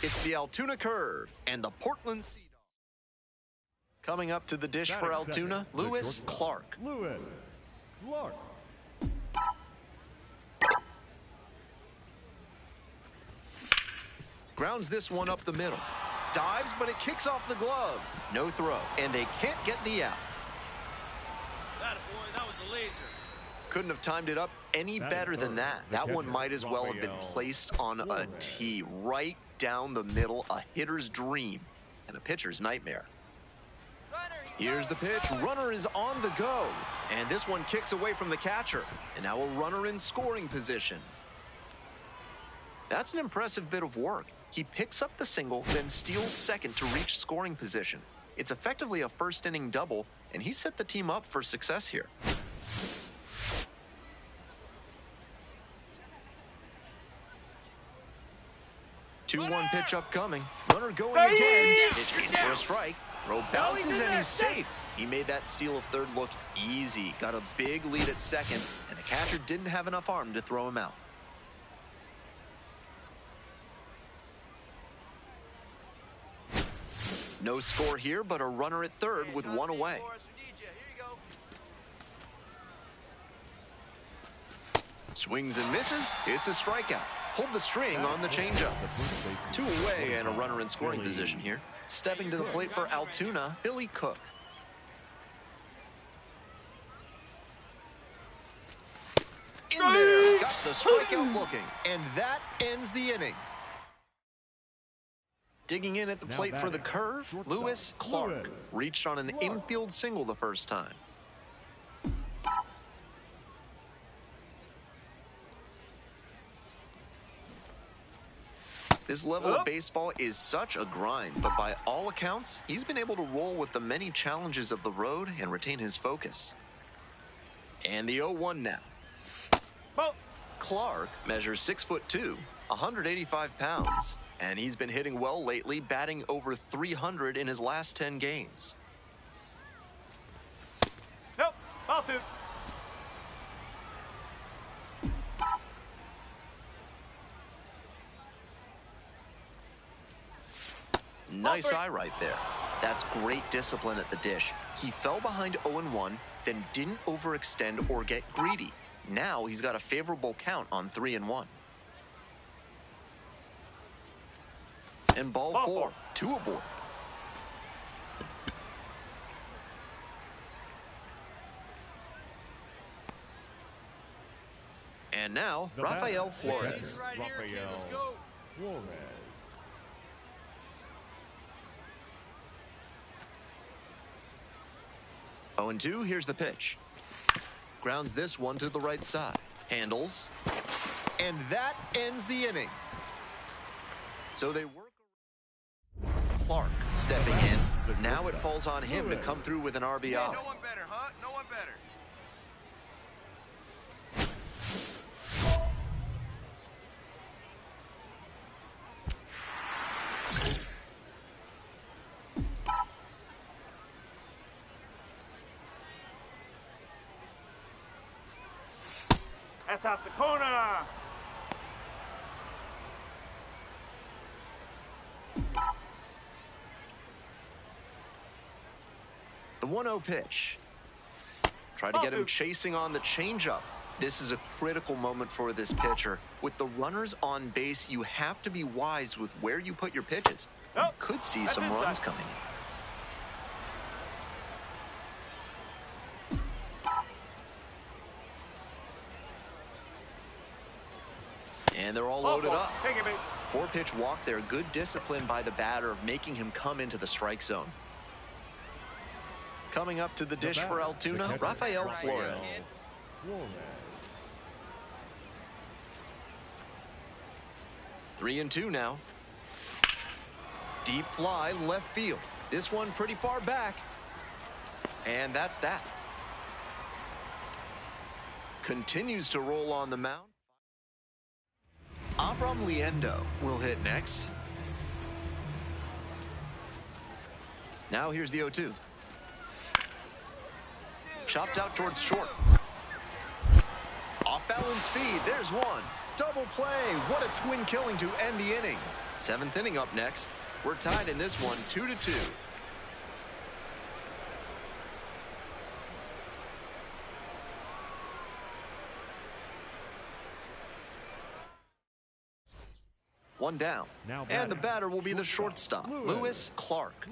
It's the Altoona curve and the Portland Sea Dog. Coming up to the dish for Altoona, Lewis Clark. Lewis Clark. Grounds this one up the middle. Dives, but it kicks off the glove. No throw, and they can't get the out. Attaboy, that was a laser. Couldn't have timed it up any better than that. That one might as well have been placed on a tee right down the middle, a hitter's dream and a pitcher's nightmare. Here's the pitch. Runner is on the go, and this one kicks away from the catcher. And now a runner in scoring position. That's an impressive bit of work. He picks up the single, then steals second to reach scoring position. It's effectively a first-inning double, and he set the team up for success here. Two-one pitch upcoming. Runner going again. Pitch hit for a strike. Throw bounces, and he's safe. He made that steal of third look easy. Got a big lead at second, and the catcher didn't have enough arm to throw him out. No score here, but a runner at third with one away. Swings and misses. It's a strikeout. Hold the string on the changeup. 2 away and a runner in scoring position here. Stepping to the plate for Altoona, Billy Cook. In there, got the strikeout looking, and that ends the inning. Digging in at the plate for the curve, Lewis Clark reached on an infield single the first time. This level of baseball is such a grind, but by all accounts, he's been able to roll with the many challenges of the road and retain his focus. And the 0-1 now. Clark measures 6'2", 185 pounds, and he's been hitting well lately, batting over 300 in his last 10 games. Nope, ball 2. Nice eye right there. That's great discipline at the dish. He fell behind 0-1, then didn't overextend or get greedy. Now he's got a favorable count on 3-1. And ball four, 2 aboard. And now, Rafael Flores. Right here, kid. Let's go. Flores. 0-2, here's the pitch. Grounds this one to the right side. Handles. And that ends the inning. So they work. Clark stepping in. Now it falls on him to come through with an RBI. Yeah, no one better, huh? No one better. That's out the corner. The 1-0 pitch. Try to get him chasing on the changeup. This is a critical moment for this pitcher. With the runners on base, you have to be wise with where you put your pitches. You could see some runs coming in. And they're all loaded up. 4-pitch walk there. Good discipline by the batter of making him come into the strike zone. Coming up to the dish for Altoona, Rafael Flores. 3-2 now. Deep fly left field. This one pretty far back. And that's that. Continues to roll on the mound. Abram Liendo will hit next. Now here's the 0-2. Chopped out towards short. Off balance speed. There's one. Double play. What a twin killing to end the inning. 7th inning up next. We're tied in this one 2-2. One down. And the batter will be the shortstop, Lewis Clark.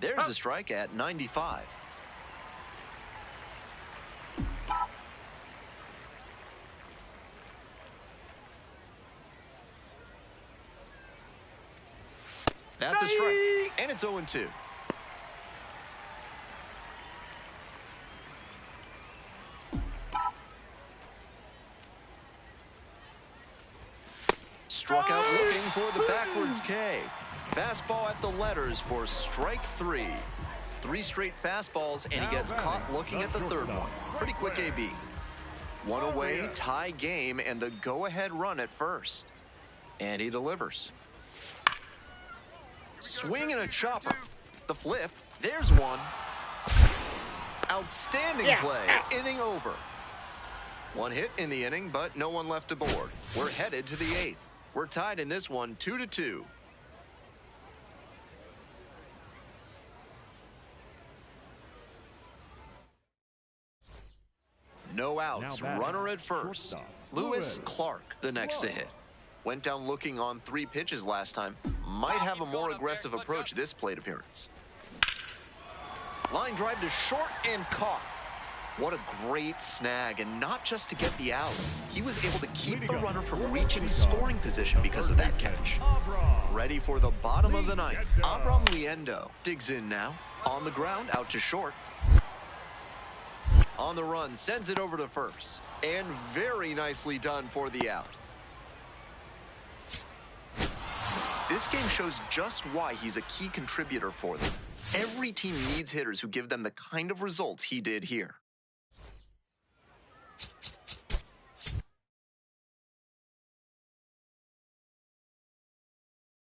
There's a strike at 95. That's a strike, and it's 0-2. Struck out looking for the backwards K. Fastball at the letters for strike 3. 3 straight fastballs, and he gets caught looking at the third one. Pretty quick AB. One away, tie game, and the go-ahead run at first. And he delivers. Swing and a chopper. The flip. There's one. Outstanding play. Inning over. One hit in the inning, but no one left aboard. We're headed to the 8th. We're tied in this one 2-2. No outs. Runner at first. Lewis Clark, the next to hit. Went down looking on 3 pitches last time. Might have a more aggressive approach this plate appearance. Line drive to short and caught. What a great snag, and not just to get the out. He was able to keep the runner from reaching scoring position because of that catch. Ready for the bottom of the 9th. Abram Liendo digs in now. On the ground, out to short. On the run, sends it over to first. And very nicely done for the out. This game shows just why he's a key contributor for them. Every team needs hitters who give them the kind of results he did here.